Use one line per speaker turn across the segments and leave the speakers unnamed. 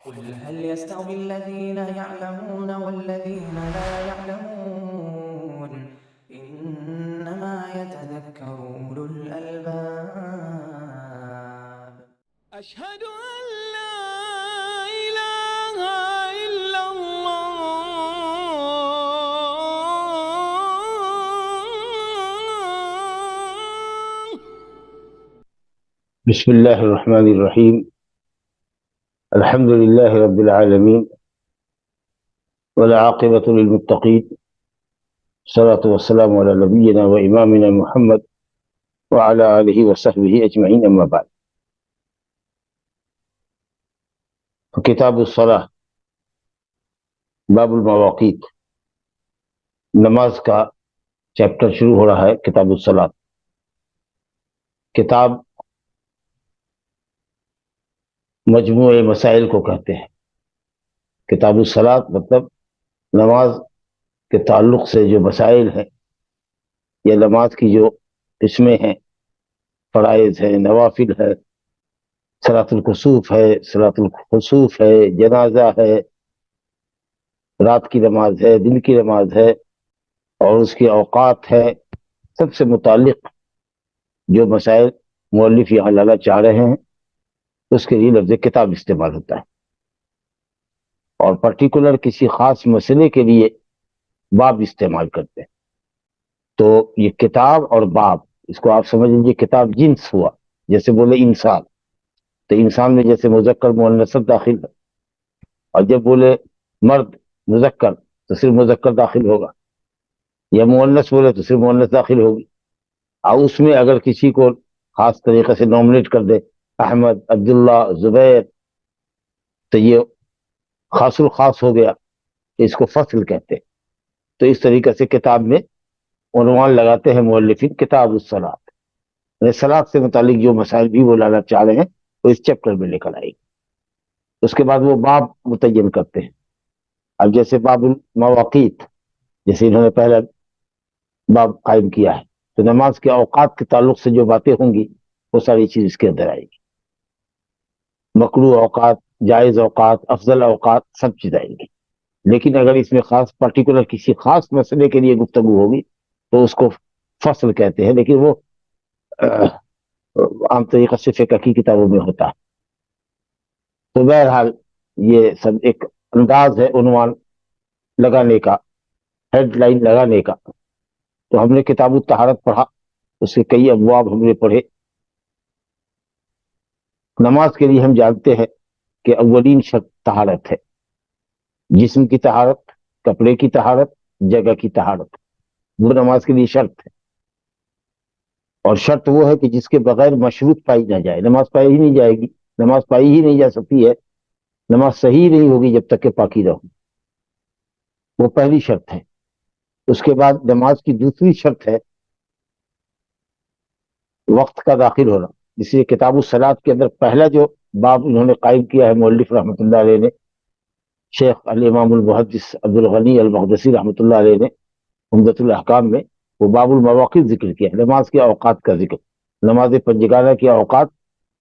قل هل يستوي الذين يعلمون والذين لا يعلمون إنما يتذكر أولو الألباب.
أشهد أن لا إله إلا الله.
بسم الله الرحمن الرحيم. الحمد لله رب العالمين والعاقبة للمتقين، الصلاة والسلام على نبينا وإمامنا محمد وعلى آله وصحبه أجمعين، أما بعد. کتاب الصلاة، باب المواقیت، نماز کا چیپٹر شروع ہو رہا ہے. کتاب الصلاة، کتاب مجموعے مسائل کو کہتے ہیں. کتاب الصلاة مطلب نماز کے تعلق سے جو مسائل ہیں یا نماز کی جو قسمیں ہیں، فرائض ہے، نوافل ہے، صلاۃ الکسوف ہے، صلاۃ الخسوف ہے، جنازہ ہے، رات کی نماز ہے، دن کی نماز ہے، اور اس کے اوقات ہے، سب سے متعلق جو مسائل مؤلف یہاں لانا چاہ رہے ہیں اس کے لیے لفظ کتاب استعمال ہوتا ہے، اور پرٹیکولر کسی خاص مسئلے کے لیے باب استعمال کرتے ہیں. تو یہ کتاب اور باب، اس کو آپ سمجھ لیجیے کتاب جنس ہوا. جیسے بولے انسان، تو انسان میں جیسے مذکر مؤنث داخل ہے، اور جب بولے مرد مذکر تو صرف مذکر داخل ہوگا، یا مؤنث بولے تو صرف مؤنث داخل ہوگی. اور اس میں اگر کسی کو خاص طریقے سے نومنیٹ کر دے، احمد، عبداللہ، زبیر، تو یہ خاص الخاص ہو گیا، اس کو فصل کہتے ہیں. تو اس طریقے سے کتاب میں عنوان لگاتے ہیں مؤلفین کتاب الصلاۃ، یعنی صلاۃ سے متعلق جو مسائل بھی وہ لانا چاہ رہے ہیں وہ اس چیپٹر میں لے کر آئے گی. اس کے بعد وہ باب متعین کرتے ہیں. اب جیسے باب المواقیت، جیسے انہوں نے پہلا باب قائم کیا ہے، تو نماز کے اوقات کے تعلق سے جو باتیں ہوں گی وہ ساری چیز اس کے اندر آئے گی. مکروہ اوقات، جائز اوقات، افضل اوقات، سب چیز آئیں گی. لیکن اگر اس میں خاص پرٹیکولر کسی خاص مسئلے کے لیے گفتگو ہوگی تو اس کو فصل کہتے ہیں، لیکن وہ عام طریقے سے فقہ کی کتابوں میں ہوتا ہے. تو بہرحال یہ سب ایک انداز ہے عنوان لگانے کا، ہیڈ لائن لگانے کا. تو ہم نے کتاب الطہارت پڑھا، اس کے کئی ابواب ہم نے پڑھے. نماز کے لیے ہم جانتے ہیں کہ اولین شرط طہارت ہے، جسم کی طہارت، کپڑے کی طہارت، جگہ کی طہارت، وہ نماز کے لیے شرط ہے. اور شرط وہ ہے کہ جس کے بغیر مشروط پائی نہ جائے، نماز پائی ہی نہیں جائے گی، نماز پائی ہی نہیں جا سکتی ہے، نماز صحیح نہیں ہوگی جب تک کہ پاکی رہو. وہ پہلی شرط ہے. اس کے بعد نماز کی دوسری شرط ہے وقت کا داخل ہونا. اس لیے کتاب الصلاۃ کے اندر پہلا جو باب انہوں نے قائم کیا ہے مؤلف رحمۃ اللہ علیہ نے، شیخ الامام المحدث عبد الغنی المقدسی رحمۃ اللہ علیہ نے عمدۃ الاحکام میں، وہ باب المواقیت ذکر کیا ہے، نماز کے اوقات کا ذکر. نماز پنجگانہ کے اوقات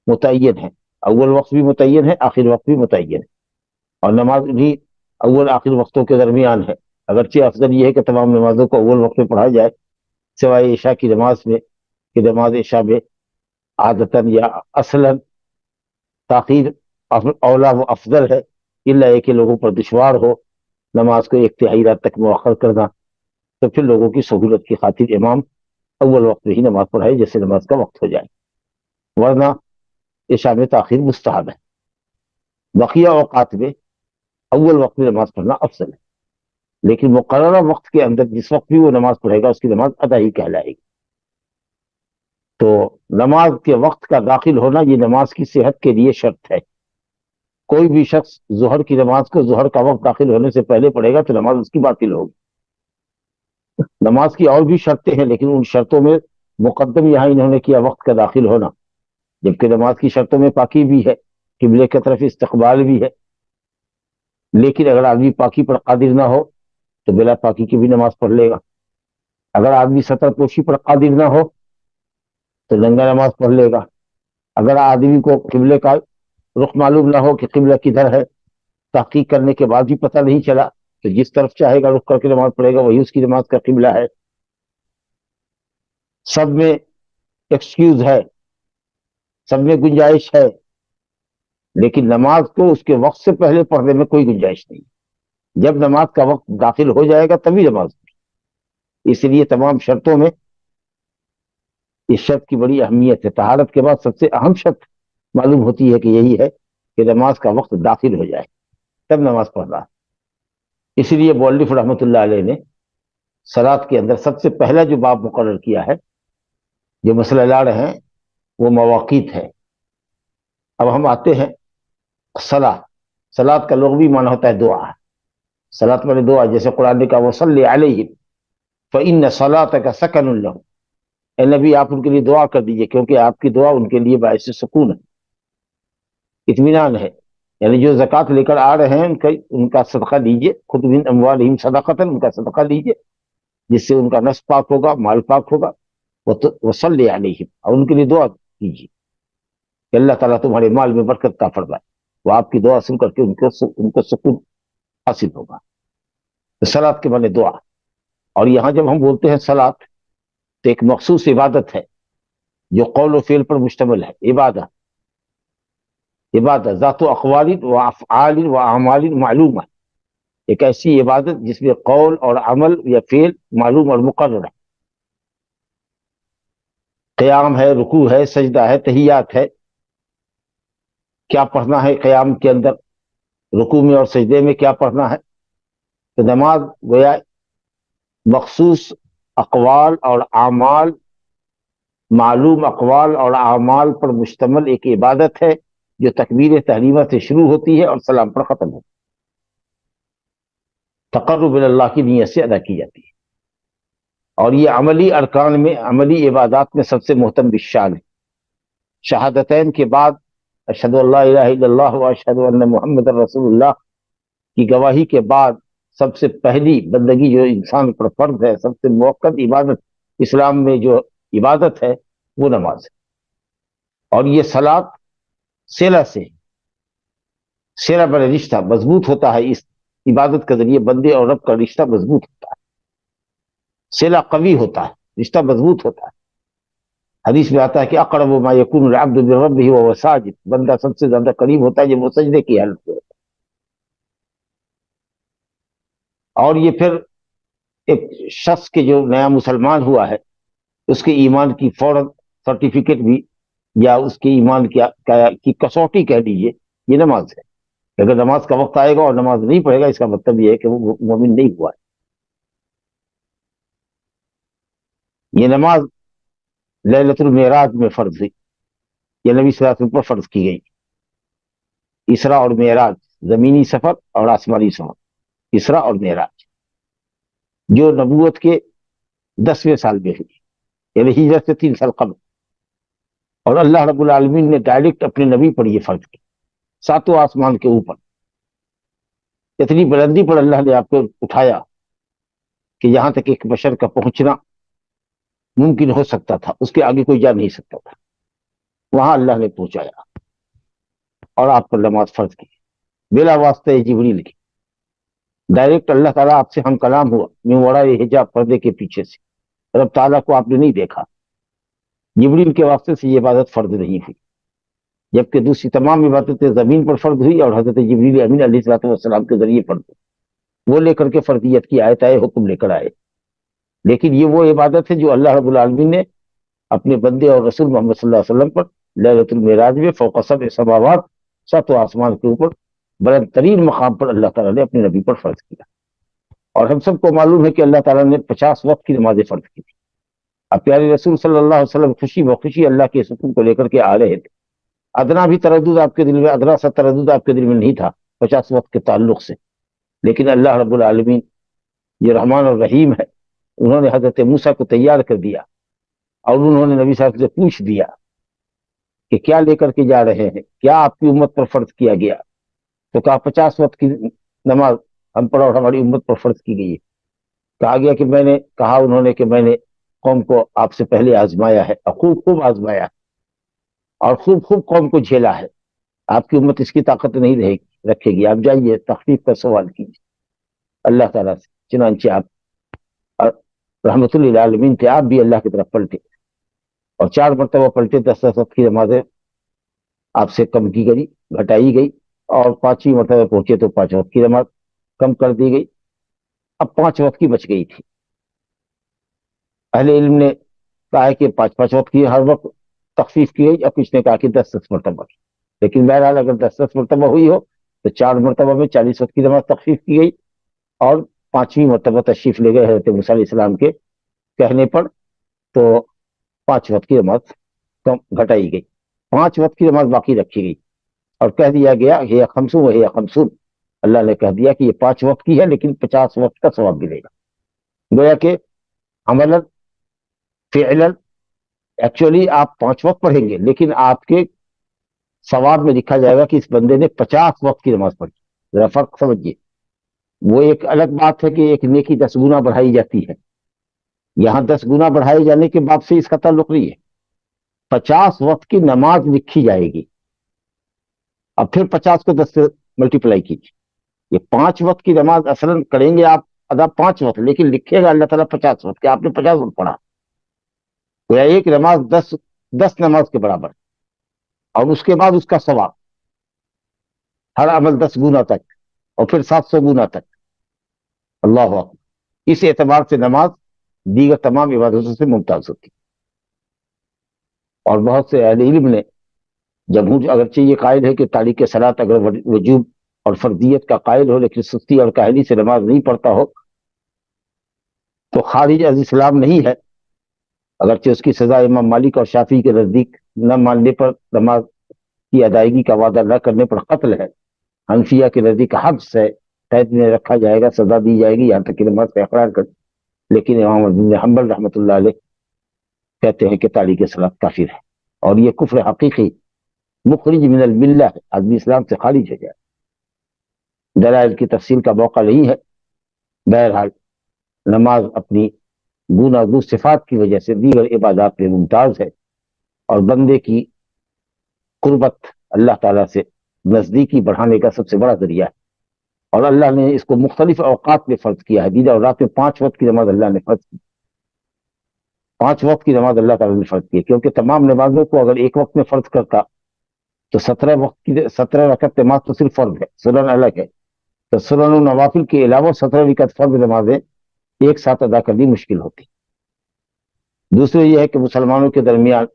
متعین ہیں، اول وقت بھی متعین ہے، آخر وقت بھی متعین ہے، اور نماز بھی اول آخر وقتوں کے درمیان ہے. اگرچہ افضل یہ ہے کہ تمام نمازوں کو اول وقت میں پڑھا جائے، سوائے عشاء کی نماز میں، کہ نماز عشاء میں عادتاً یا اصلاً تاخیر اولا و افضل ہے، الا یہ کہ لوگوں پر دشوار ہو نماز کو ایک تہائی رات تک مؤخر کرنا، تو پھر لوگوں کی سہولت کی خاطر امام اول وقت میں ہی نماز پڑھائے جیسے نماز کا وقت ہو جائے، ورنہ عشاء میں تاخیر مستحب ہے. بقیہ اوقات میں اول وقت میں نماز پڑھنا افضل ہے، لیکن مقررہ وقت کے اندر جس وقت بھی وہ نماز پڑھے گا اس کی نماز ادا ہی کہلائے گی. تو نماز کے وقت کا داخل ہونا یہ نماز کی صحت کے لیے شرط ہے. کوئی بھی شخص ظہر کی نماز کو ظہر کا وقت داخل ہونے سے پہلے پڑھے گا تو نماز اس کی باطل ہوگی. نماز کی اور بھی شرطیں ہیں، لیکن ان شرطوں میں مقدم یہاں انہوں نے کیا وقت کا داخل ہونا، جبکہ نماز کی شرطوں میں پاکی بھی ہے، قبلے کی طرف استقبال بھی ہے. لیکن اگر آدمی پاکی پر قادر نہ ہو تو بلا پاکی کی بھی نماز پڑھ لے گا. اگر آدمی سطر پوشی پر قادر نہ ہو تو ننگا نماز پڑھ لے گا. اگر آدمی کو قبلے کا رخ معلوم نہ ہو کہ قبلہ کدھر ہے تحقیق کرنے کے بعد بھی پتہ نہیں چلا تو جس طرف چاہے گا رخ کر کے نماز پڑھے گا، وہی اس کی نماز کا قبلہ ہے. سب میں ایکسکیوز ہے، سب میں گنجائش ہے، لیکن نماز کو اس کے وقت سے پہلے پڑھنے میں کوئی گنجائش نہیں. جب نماز کا وقت داخل ہو جائے گا تبھی نماز پڑھی. اس لیے تمام شرطوں میں اس شرط کی بڑی اہمیت ہے. طہارت کے بعد سب سے اہم شرط معلوم ہوتی ہے کہ یہی ہے کہ نماز کا وقت داخل ہو جائے تب نماز پڑھنا. اسی لیے مؤلف رحمۃ اللہ علیہ نے صلاۃ کے اندر سب سے پہلا جو باب مقرر کیا ہے، جو مسئلہ لا رہے ہیں، وہ مواقیت ہے. اب ہم آتے ہیں صلاۃ. صلاۃ کا لغوی معنی ہوتا ہے دعا. صلاۃ میں دعا، جیسے قرآن نے کہا وصلی علیہم فإن صلاتک سکن لہم. اے نبی آپ ان کے لیے دعا کر دیجئے کیونکہ آپ کی دعا ان کے لیے باعث سکون ہے، اطمینان ہے. یعنی جو زکوٰۃ لے کر آ رہے ہیں ان کا صدقہ لیجئے، خذ من اموالہم صدقۃ، ان کا صدقہ لیجئے جس سے ان کا نفس پاک ہوگا، مال پاک ہوگا. وصلی علیہم، اور ان کے لیے دعا کیجیے کہ اللہ تعالیٰ تمہارے مال میں برکت عطا فرمائے. وہ آپ کی دعا سن کر کے ان کو سکون حاصل ہوگا. تو صلاۃ کے معنی دعا. اور یہاں جب ہم بولتے ہیں صلاۃ تو ایک مخصوص عبادت ہے جو قول و فعل پر مشتمل ہے. عبادت ذات و اقوال و افعال و اعمال معلوم ہے. ایک ایسی عبادت جس میں قول اور عمل یا فعل معلوم اور مقرر ہے. قیام ہے، رکوع ہے، سجدہ ہے، تحیات ہے. کیا پڑھنا ہے قیام کے اندر، رکوع میں اور سجدے میں کیا پڑھنا ہے. تو نماز گویا مخصوص اقوال اور اعمال، معلوم اقوال اور اعمال پر مشتمل ایک عبادت ہے جو تکبیر تحریمہ سے شروع ہوتی ہے اور سلام پر ختم ہوتی ہے. تقرب اللہ کی نیت سے ادا کی جاتی ہے. اور یہ عملی ارکان میں، عملی عبادات میں سب سے محتم بالشان ہے. شہادتین کے بعد اشہد ان لا الہ الا اللہ و اشہد ان محمد رسول اللہ کی گواہی کے بعد سب سے پہلی بندگی جو انسان پر فرض ہے، سب سے موقت عبادت اسلام میں جو عبادت ہے وہ نماز ہے. اور یہ صلاۃ صلہ سے، صلہ بڑا رشتہ مضبوط ہوتا ہے. اس عبادت کے ذریعے بندے اور رب کا رشتہ مضبوط ہوتا ہے، صلہ قوی ہوتا ہے، رشتہ مضبوط ہوتا ہے. حدیث میں آتا ہے کہ اقرب ما یکون العبد بربہ وهو ساجد. بندہ سب سے زیادہ قریب ہوتا ہے جب وہ سجدے کی حالت میں ہوتا ہے. اور یہ پھر ایک شخص کے جو نیا مسلمان ہوا ہے اس کے ایمان کی فوراً سرٹیفکیٹ بھی، یا اس کے ایمان کی کسوٹی کہہ دیجیے، یہ نماز ہے. اگر نماز کا وقت آئے گا اور نماز نہیں پڑھے گا اس کا مطلب یہ ہے کہ وہ مومن نہیں ہوا ہے. یہ نماز لیلۃ المعراج میں فرض ہوئی، یہ نبی صلی اللہ علیہ وسلم پر فرض کی گئی. اسراء اور معراج، زمینی سفر اور آسمانی سفر، اسراء اور معراج جو نبوت کے 10ویں سال میں ہوئی، یعنی ہجرت سے 3 سال قبل. اور اللہ رب العالمین نے ڈائریکٹ اپنے نبی پر یہ فرض کی، 7واں آسمان کے اوپر. اتنی بلندی پر اللہ نے آپ کو اٹھایا کہ یہاں تک ایک بشر کا پہنچنا ممکن ہو سکتا تھا، اس کے آگے کوئی جا نہیں سکتا تھا. وہاں اللہ نے پہنچایا اور آپ پر نماز فرض کی بلا واسطہ جبریل کی. ڈائریکٹ اللہ تعالیٰ آپ سے ہم کلام ہوا من وراء حجاب، پردے کے پیچھے سے. رب تعالیٰ کو آپ نے نہیں دیکھا. جبریل کے واسطے سے یہ عبادت فرض نہیں ہوئی، جبکہ دوسری تمام عبادتیں زمین پر فرض ہوئی اور حضرت جبریل امین علیہ السلام کے ذریعے فرض ہوئی. وہ لے کر کے فرضیت کی آیت آئے، حکم لے کر آئے. لیکن یہ وہ عبادت ہے جو اللہ رب العالمین نے اپنے بندے اور رسول محمد صلی اللہ علیہ وسلم پر لیلۃ المعراج میں فوق 7 سماوات، 7 آسمان کے اوپر بلند ترین مقام پر اللہ تعالیٰ نے اپنے نبی پر فرض کیا. اور ہم سب کو معلوم ہے کہ اللہ تعالیٰ نے 50 وقت کی نمازیں فرض کی تھی. اب پیارے رسول صلی اللہ علیہ وسلم خوشی بخوشی اللہ کے حکم کو لے کر کے آ رہے تھے. ادنا بھی تردد آپ کے دل میں، ادنا سا تردد آپ کے دل میں نہیں تھا 50 وقت کے تعلق سے. لیکن اللہ رب العالمین یہ رحمان اور رحیم ہے، انہوں نے حضرت موسیٰ کو تیار کر دیا اور انہوں نے نبی صلی اللہ علیہ وسلم سے پوچھ دیا کہ کیا لے کر کے جا رہے ہیں، کیا آپ کی امت پر فرض کیا گیا. تو کہا 50 وقت کی نماز ہم پر اور ہماری امت پر فرض کی گئی ہے. کہا گیا کہ انہوں نے کہ میں نے قوم کو آپ سے پہلے آزمایا ہے، خوب آزمایا اور خوب قوم کو جھیلا ہے. آپ کی امت اس کی طاقت نہیں رہے گی. رکھے گی. آپ جائیے تخفیف کا سوال کیجیے اللہ تعالیٰ سے. چنانچہ آپ رحمت للعالمین تھے, آپ بھی اللہ کی طرف پلٹے اور 4 مرتبہ پلٹے. 10 وقت کی نمازیں آپ سے کم کی گئی, گھٹائی گئی, اور 5ویں مرتبہ پہنچے تو 5 وقت کی نماز کم کر دی گئی. اب 5 وقت کی بچ گئی تھی. اہل علم نے کہا ہے کہ 5 وقت کی ہر وقت تخفیف کی گئی. اب کس نے کہا کہ 10 مرتبہ کی. لیکن بہرحال اگر 10 مرتبہ ہوئی ہو تو 4 مرتبہ میں 40 وقت کی نماز تخفیف کی گئی, اور 5ویں مرتبہ تشریف لے گئے حضرت موسیٰ علیہ السلام کے کہنے پر, تو 5 وقت کی نماز کم گھٹائی گئی. 5 وقت کی نماز باقی رکھی گئی اور کہہ دیا گیا یہ خمسون و یہ خمسون. اللہ نے کہہ دیا کہ یہ 5 وقت کی ہے لیکن 50 وقت کا ثواب ملے گا. گویا کہ عملاً فعلاً ایکچولی آپ 5 وقت پڑھیں گے لیکن آپ کے ثواب میں لکھا جائے گا کہ اس بندے نے 50 وقت کی نماز پڑھی. ذرا فرق سمجھیے. وہ ایک الگ بات ہے کہ ایک نیکی 10 گنا بڑھائی جاتی ہے, یہاں 10 گنا بڑھائے جانے کے بعد سے اس کا تعلق نہیں ہے. 50 وقت کی نماز لکھی جائے گی. اب پھر 50 کو 10 سے ملٹیپلائی کیجیے. یہ 5 وقت کی نماز اصلاً کریں گے آپ ادا 5 وقت, لیکن لکھے گا اللہ تعالیٰ 50 وقت, کہ آپ نے 50 وقت پڑھا. تو ایک نماز 10 نماز کے برابر, اور اس کے بعد اس کا ثواب ہر عمل 10 گنا تک, اور پھر 700 گنا تک. اللہ اکبر. اس اعتبار سے نماز دیگر تمام عبادتوں سے ممتاز ہوتی. اور بہت سے اہل علم نے جمہور اگرچہ یہ قائل ہے کہ تاریک صلاۃ اگر وجوب اور فرضیت کا قائل ہو لیکن سستی اور کاہلی سے نماز نہیں پڑھتا ہو تو خارج از اسلام نہیں ہے. اگرچہ اس کی سزا امام مالک اور شافعی کے نزدیک نہ ماننے پر, نماز کی ادائیگی کا وعدہ نہ کرنے پر قتل ہے. حنفیہ کے نزدیک حبس ہے, قید میں رکھا جائے گا, سزا دی جائے گی یہاں تک کہ نماز کا اقرار کر. لیکن امام احمد بن حنبل رحمۃ اللہ علیہ کہتے ہیں کہ تاریک صلاۃ کافر ہے, اور یہ کفر حقیقی مخرج من الملہ ہے, آدمی اسلام سے خارج ہو جائے. دلائل کی تفصیل کا موقع نہیں ہے. بہرحال نماز اپنی گوناگون صفات کی وجہ سے دیگر عبادات میں ممتاز ہے, اور بندے کی قربت اللہ تعالیٰ سے نزدیکی بڑھانے کا سب سے بڑا ذریعہ ہے. اور اللہ نے اس کو مختلف اوقات میں فرض کیا ہے. دن اور رات میں 5 وقت کی نماز اللہ نے فرض کی. 5 وقت کی نماز اللہ تعالیٰ نے فرض کی, کیونکہ تمام نمازوں کو اگر ایک وقت میں فرض کرتا تو 17 رکعت نماز تو صرف فرض ہے, سنن الگ ہے. تو سنن و نوافل کے علاوہ 17 رکعت فرض نمازیں ایک ساتھ ادا کرنی مشکل ہوتی. دوسری یہ ہے کہ مسلمانوں کے درمیان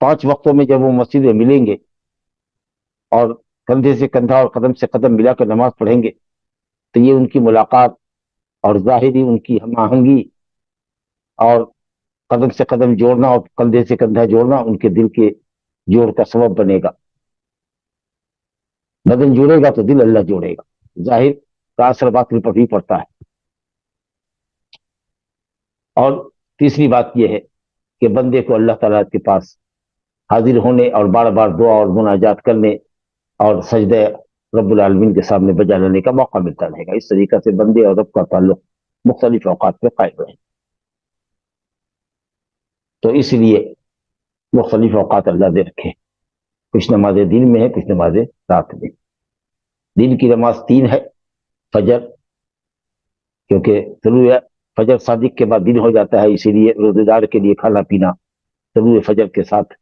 5 وقتوں میں جب وہ مسجد میں ملیں گے اور کندھے سے کندھا اور قدم سے قدم ملا کر نماز پڑھیں گے تو یہ ان کی ملاقات اور ظاہری ان کی ہم آہنگی اور قدم سے قدم جوڑنا اور کندھے سے کندھا جوڑنا ان کے دل کے جوڑ کا سبب بنے گا. بدن جوڑے گا تو دل اللہ جوڑے گا. ظاہر کا اثر باطن پر بھی پڑتا ہے. اور تیسری بات یہ ہے کہ بندے کو اللہ تعالیٰ کے پاس حاضر ہونے اور بار بار دعا اور مناجات کرنے اور سجدہ رب العالمین کے سامنے بجا لانے کا موقع ملتا رہے گا. اس طریقے سے بندے اور رب کا تعلق مختلف اوقات میں قائم رہے. تو اس لیے مختلف اوقات اللہ نے رکھے. کچھ نمازیں دن میں ہیں, کچھ نمازیں رات میں. دن کی نماز 3 ہے, فجر, کیونکہ طلوع فجر صادق کے بعد دن ہو جاتا ہے, اسی لیے روزے دار کے لیے کھانا پینا طلوع فجر کے ساتھ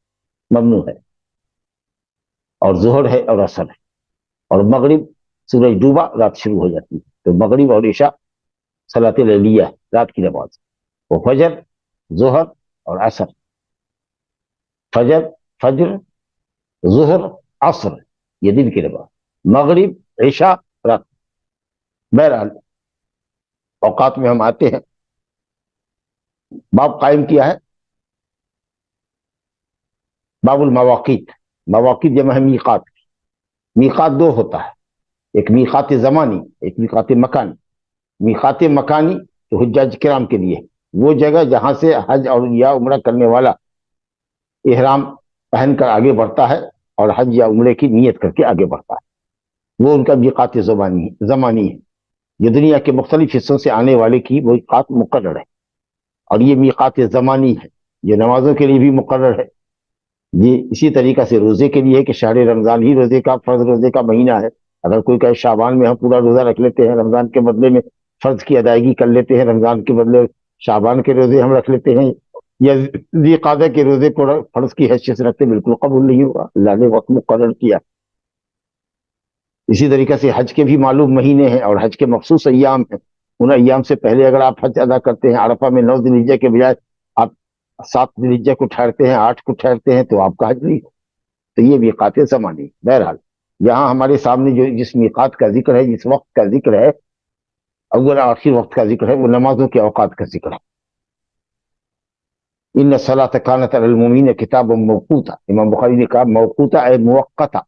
ممنوع ہے. اور ظہر ہے اور عصر ہے. اور مغرب سورج ڈوبا رات شروع ہو جاتی ہے, تو مغرب اور عشاء صلاۃ لیلیہ رات کی نماز. وہ فجر, ظہر اور عصر. فجر ظہر عصر یہ دن کی نماز. مغرب عشاء رات. بہرحال اوقات میں ہم آتے ہیں. باب قائم کیا ہے باب المواقیت. مواقیت جمع ہے میقات. میقات 2 ہوتا ہے, ایک میقات زمانی, ایک میقات مکانی. میقات مکانی تو حجاج کرام کے لیے وہ جگہ جہاں سے حج اور یا عمرہ کرنے والا احرام پہن کر آگے بڑھتا ہے اور حج یا عمرے کی نیت کر کے آگے بڑھتا ہے, وہ ان کا میقات زمانی ہے. یہ دنیا کے مختلف حصوں سے آنے والے کی میقات مقرر ہے. اور یہ میقات زمانی ہے جو نمازوں کے لیے بھی مقرر ہے, یہ اسی طریقہ سے روزے کے لیے ہے کہ شہر رمضان ہی روزے کا فرض روزے کا مہینہ ہے. اگر کوئی کہے شعبان میں ہم پورا روزہ رکھ لیتے ہیں، رمضان کے بدلے میں فرض کی ادائیگی کر لیتے ہیں، رمضان کے بدلے شعبان کے روزے ہم رکھ لیتے ہیں، یا ذی قعدہ کے روزے کو فرض کی حیثیت سے رکھتے، بالکل قبول نہیں ہوگا. اللہ نے وقت مقرر کیا. اسی طریقہ سے حج کے بھی معلوم مہینے ہیں اور حج کے مخصوص ایام ہیں. ان ایام سے پہلے اگر آپ حج ادا کرتے ہیں، عرفہ میں 9 ذی الحجہ کے بجائے آپ 7 ذی الحجہ کو ٹھہرتے ہیں، 8 کو ٹھہرتے ہیں، تو آپ کا حج نہیں ہو. تو یہ میقات زمانی. بہرحال یہاں ہمارے سامنے جو جس میقات کا ذکر ہے، جس وقت کا ذکر ہے، اول آخر وقت کا ذکر ہے، وہ نمازوں کے اوقات کا ذکر ہے. ان الصلاۃ کانت علی المؤمنین کتابا موقوتا. امام بخاری نے کہا موقوتا اے موقتا.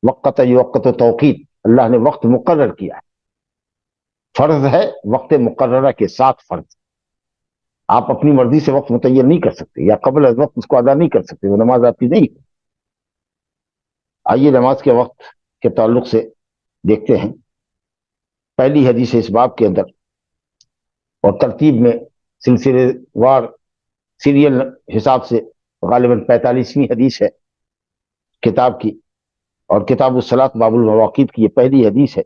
وقت یوقت و توقیت، اللہ نے وقت مقرر کیا ہے. فرض ہے وقت مقررہ کے ساتھ فرض. آپ اپنی مرضی سے وقت متعین نہیں کر سکتے، یا قبل از وقت اس کو ادا نہیں کر سکتے، وہ نماز آپ کی نہیں. آئیے نماز کے وقت کے تعلق سے دیکھتے ہیں. پہلی حدیث اس باب کے اندر اور ترتیب میں سلسلے وار سیریل حساب سے غالباً 45ویں حدیث ہے کتاب کی، اور کتاب الصلاۃ باب المواقیت کی یہ پہلی حدیث ہے.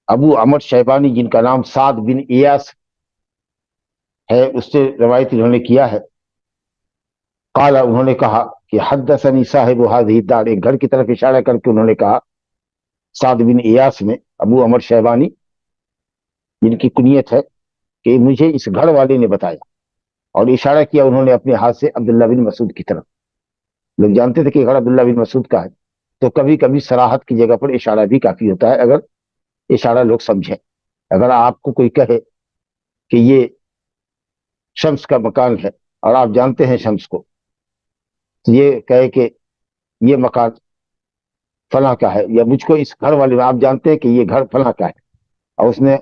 ابو عمر شیبانی، جن کا نام سعد بن ایاس ہے، اس سے روایت انہوں نے کیا ہے. قال، انہوں نے کہا کہ حدثنی صاحب هذه الدار، ایک گھر کی طرف اشارہ کر کے انہوں نے کہا سعد بن ایاس میں ابو عمر شیبانی جن کی کنیت ہے کہ مجھے اس گھر والے نے بتایا، اور اشارہ کیا انہوں نے اپنے ہاتھ سے عبداللہ بن مسعود کی طرف. لوگ جانتے تھے کہ گھر عبداللہ بن مسعود کا ہے، تو کبھی کبھی صراحت کی جگہ پر اشارہ بھی کافی ہوتا ہے، اگر اشارہ لوگ سمجھیں. اگر آپ کو کوئی کہے کہ یہ شمس کا مکان ہے اور آپ جانتے ہیں شمس کو، تو یہ کہے کہ یہ مکان فلاں کا ہے، یا مجھ کو اس گھر والے میں، آپ جانتے ہیں کہ یہ گھر فلاں کا ہے، اور اس نے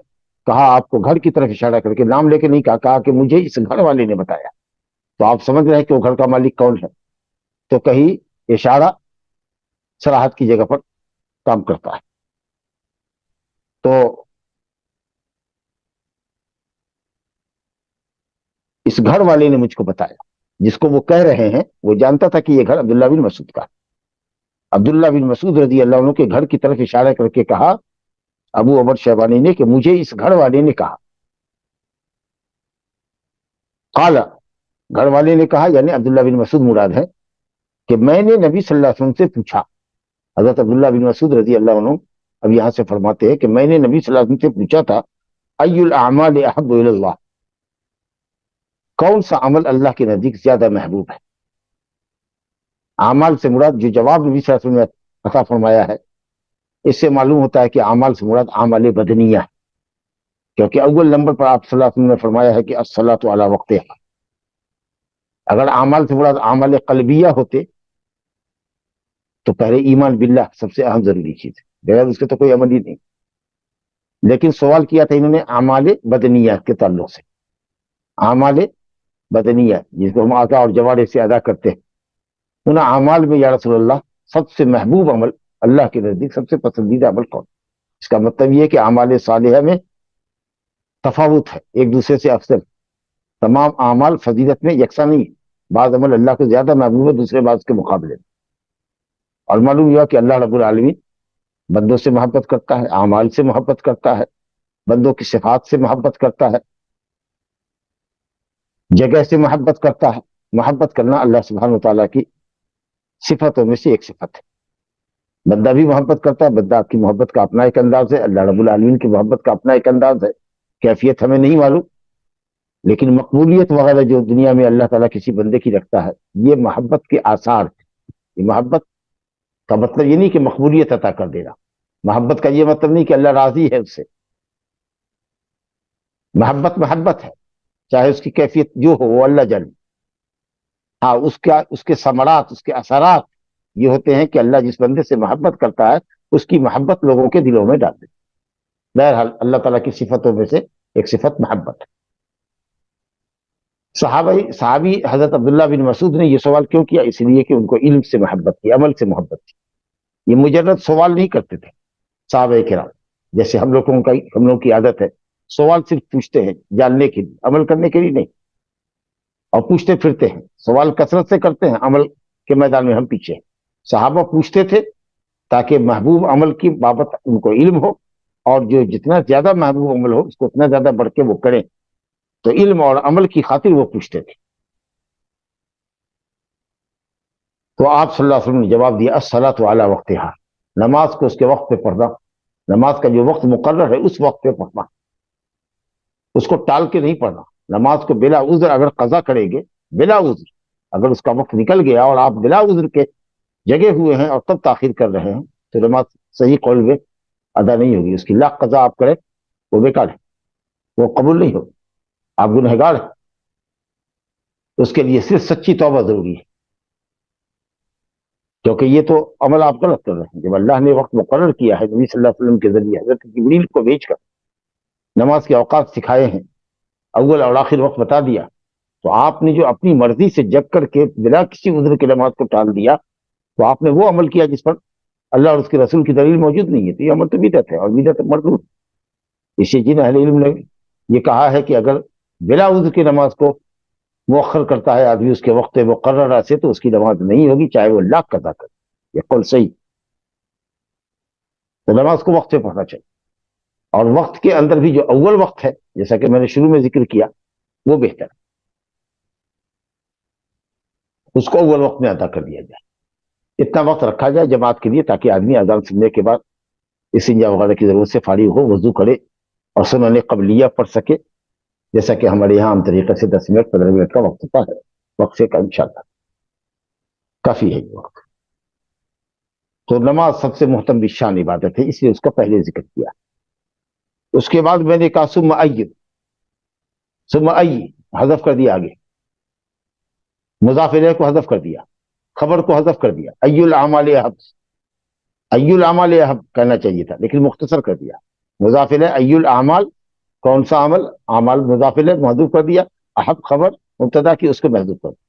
کہا آپ کو گھر کی طرف اشارہ کر کے، نام لے کے نہیں کہا، کہا کہ مجھے اس گھر والے نے بتایا، تو آپ سمجھ رہے ہیں کہ وہ گھر کا مالک کون ہے. تو کہیں اشارہ صراحت کی جگہ پر کام کرتا ہے. تو اس گھر والے نے مجھ کو بتایا، جس کو وہ کہہ رہے ہیں وہ جانتا تھا کہ یہ گھر عبداللہ بن مسعود کا ہے. عبداللہ بن مسعود رضی اللہ عنہ کے گھر کی طرف اشارہ کر کے کہا ابو عمر شیبانی نے کہ مجھے اس گھر والے نے کہا. قال، گھر والے نے کہا یعنی عبداللہ بن مسعود مراد ہے، کہ میں نے نبی صلی اللہ علیہ وسلم سے پوچھا. حضرت عبداللہ بن مسعود رضی اللہ عنہ اب یہاں سے فرماتے ہیں کہ میں نے نبی صلی اللہ علیہ وسلم سے پوچھا تھا ای الاعمال احب الی اللہ، کون سا عمل اللہ کے نزدیک زیادہ محبوب ہے. اعمال سے مراد جو جواب نبی صلی اللہ علیہ وسلم نے عطا فرمایا ہے، اس سے معلوم ہوتا ہے کہ اعمال سے مراد اعمال بدنیہ ہے، کیونکہ اول نمبر پر آپ صلی اللہ علیہ وسلم نے فرمایا ہے کہ الصلاۃ علی وقتها. اگر اعمال سے مراد اعمال قلبیہ ہوتے تو پہلے ایمان باللہ سب سے اہم ضروری چیز ہے، بغیر اس کے تو کوئی عمل ہی نہیں. لیکن سوال کیا تھا انہوں نے اعمال بدنیہ کے تعلق سے. اعمال بدنیہ جس کو ہم اعضاء اور جوارح سے ادا کرتے ہیں، ان اعمال میں یا رسول اللہ سب سے محبوب عمل اللہ کے نزدیک سب سے پسندیدہ عمل کون؟ اس کا مطلب یہ ہے کہ اعمال صالحہ میں تفاوت ہے، ایک دوسرے سے افضل. تمام اعمال فضیلت میں یکساں نہیں ہے، بعض عمل اللہ کو زیادہ محبوب ہے دوسرے بعض کے مقابلے میں. اور معلوم ہوا کہ اللہ رب العالمین بندوں سے محبت کرتا ہے، اعمال سے محبت کرتا ہے، بندوں کی صفات سے محبت کرتا ہے، جگہ سے محبت کرتا ہے. محبت کرنا اللہ سبحانہ و تعالیٰ کی صفتوں میں سے ایک صفت ہے. بندہ بھی محبت کرتا ہے، بندہ کی محبت کا اپنا ایک انداز ہے، اللہ رب العالمین کی محبت کا اپنا ایک انداز ہے. کیفیت ہمیں نہیں معلوم، لیکن مقبولیت وغیرہ جو دنیا میں اللہ تعالیٰ کسی بندے کی رکھتا ہے، یہ محبت کے آثار ہے. یہ محبت کا مطلب یہ نہیں کہ مقبولیت عطا کر دینا، محبت کا یہ مطلب نہیں کہ اللہ راضی ہے اس سے. محبت محبت ہے، چاہے اس کی کیفیت جو ہو وہ اللہ جانے. ہاں اس کے ثمرات، اس کے اثرات یہ ہوتے ہیں کہ اللہ جس بندے سے محبت کرتا ہے اس کی محبت لوگوں کے دلوں میں ڈال دیتا ہے. بہرحال اللہ تعالیٰ کی صفتوں میں سے ایک صفت محبت ہے. صحابی حضرت عبداللہ بن مسعود نے یہ سوال کیوں کیا؟ اس لیے کہ ان کو علم سے محبت تھی، عمل سے محبت تھی. یہ مجرد سوال نہیں کرتے تھے صحابہ کرام، جیسے ہم لوگوں کی عادت ہے، سوال صرف پوچھتے ہیں جاننے کے لیے، عمل کرنے کے لیے نہیں. اور پوچھتے پھرتے ہیں، سوال کثرت سے کرتے ہیں، عمل کے میدان میں ہم پیچھے ہیں. صحابہ پوچھتے تھے تاکہ محبوب عمل کی بابت ان کو علم ہو، اور جو جتنا زیادہ محبوب عمل ہو اس کو اتنا زیادہ بڑھ کے وہ کریں. تو علم اور عمل کی خاطر وہ پوچھتے تھے. تو آپ صلی اللہ علیہ وسلم نے جواب دیا الصلاۃ علی وقتہا، نماز کو اس کے وقت پہ پڑھنا، نماز کا جو وقت مقرر ہے اس وقت پہ پڑھنا، اس کو ٹال کے نہیں پڑھنا. نماز کو بلا عذر اگر قضا کریں گے، بلا عذر اگر اس کا وقت نکل گیا اور آپ بلا عذر کے جگے ہوئے ہیں اور تب تاخیر کر رہے ہیں تو نماز صحیح قول میں ادا نہیں ہوگی. اس کی لاکھ قضا آپ کریں وہ بیکار ہے، وہ قبول نہیں ہوگی، آپ گنہگار ہیں. اس کے لیے صرف سچی توبہ ضروری ہے، کیونکہ یہ تو عمل آپ غلط کر رہے ہیں. جب اللہ نے وقت مقرر کیا ہے نبی صلی اللہ علیہ وسلم کے ذریعے حضرت جبریل کو بھیج کر نماز کے اوقات سکھائے ہیں، اول اور آخر وقت بتا دیا، تو آپ نے جو اپنی مرضی سے جگ کر کے بلا کسی عذر کے نماز کو ٹال دیا تو آپ نے وہ عمل کیا جس پر اللہ اور اس کے رسول کی دلیل موجود نہیں ہے. تو یہ عمل تو بدعت ہے اور بدعت مردود. اسی جن اہل علم نے یہ کہا ہے کہ اگر بلا عذر کی نماز کو مؤخر کرتا ہے آدمی اس کے وقت مقررہ سے تو اس کی نماز نہیں ہوگی چاہے وہ لاکھ قضا کرے. یہ قول صحیح. تو نماز کو وقت پہ پڑھنا چاہیے، اور وقت کے اندر بھی جو اول وقت ہے جیسا کہ میں نے شروع میں ذکر کیا وہ بہتر ہے، اس کو اول وقت میں ادا کر دیا جائے. اتنا وقت رکھا جائے جماعت کے لیے تاکہ آدمی اذان سننے کے بعد استنجا وغیرہ کی ضرورت سے فارغ ہو، وضو کرے اور سنن قبلیہ پڑھ سکے، جیسا کہ ہمارے یہاں عام طریقے سے 10 منٹ 15 منٹ کا وقت ہوتا ہے. وقفے کا انشاءاللہ کافی ہے یہ وقت. تو نماز سب سے محترم شان عبادت ہے، اس لیے اس کا پہلے ذکر کیا. اس کے بعد میں نے کہا ثم ای حذف کر دیا، آگے مضاف الیہ کو حذف کر دیا، خبر کو حذف کر دیا. ای الاعمال احب، ای الاعمال احب کہنا چاہیے تھا لیکن مختصر کر دیا. مضاف الیہ ای الاعمال، کون سا عمل، اعمال مضاف الیہ محذوف کر دیا، احب خبر مبتدا کی اس کو محذوف کر دیا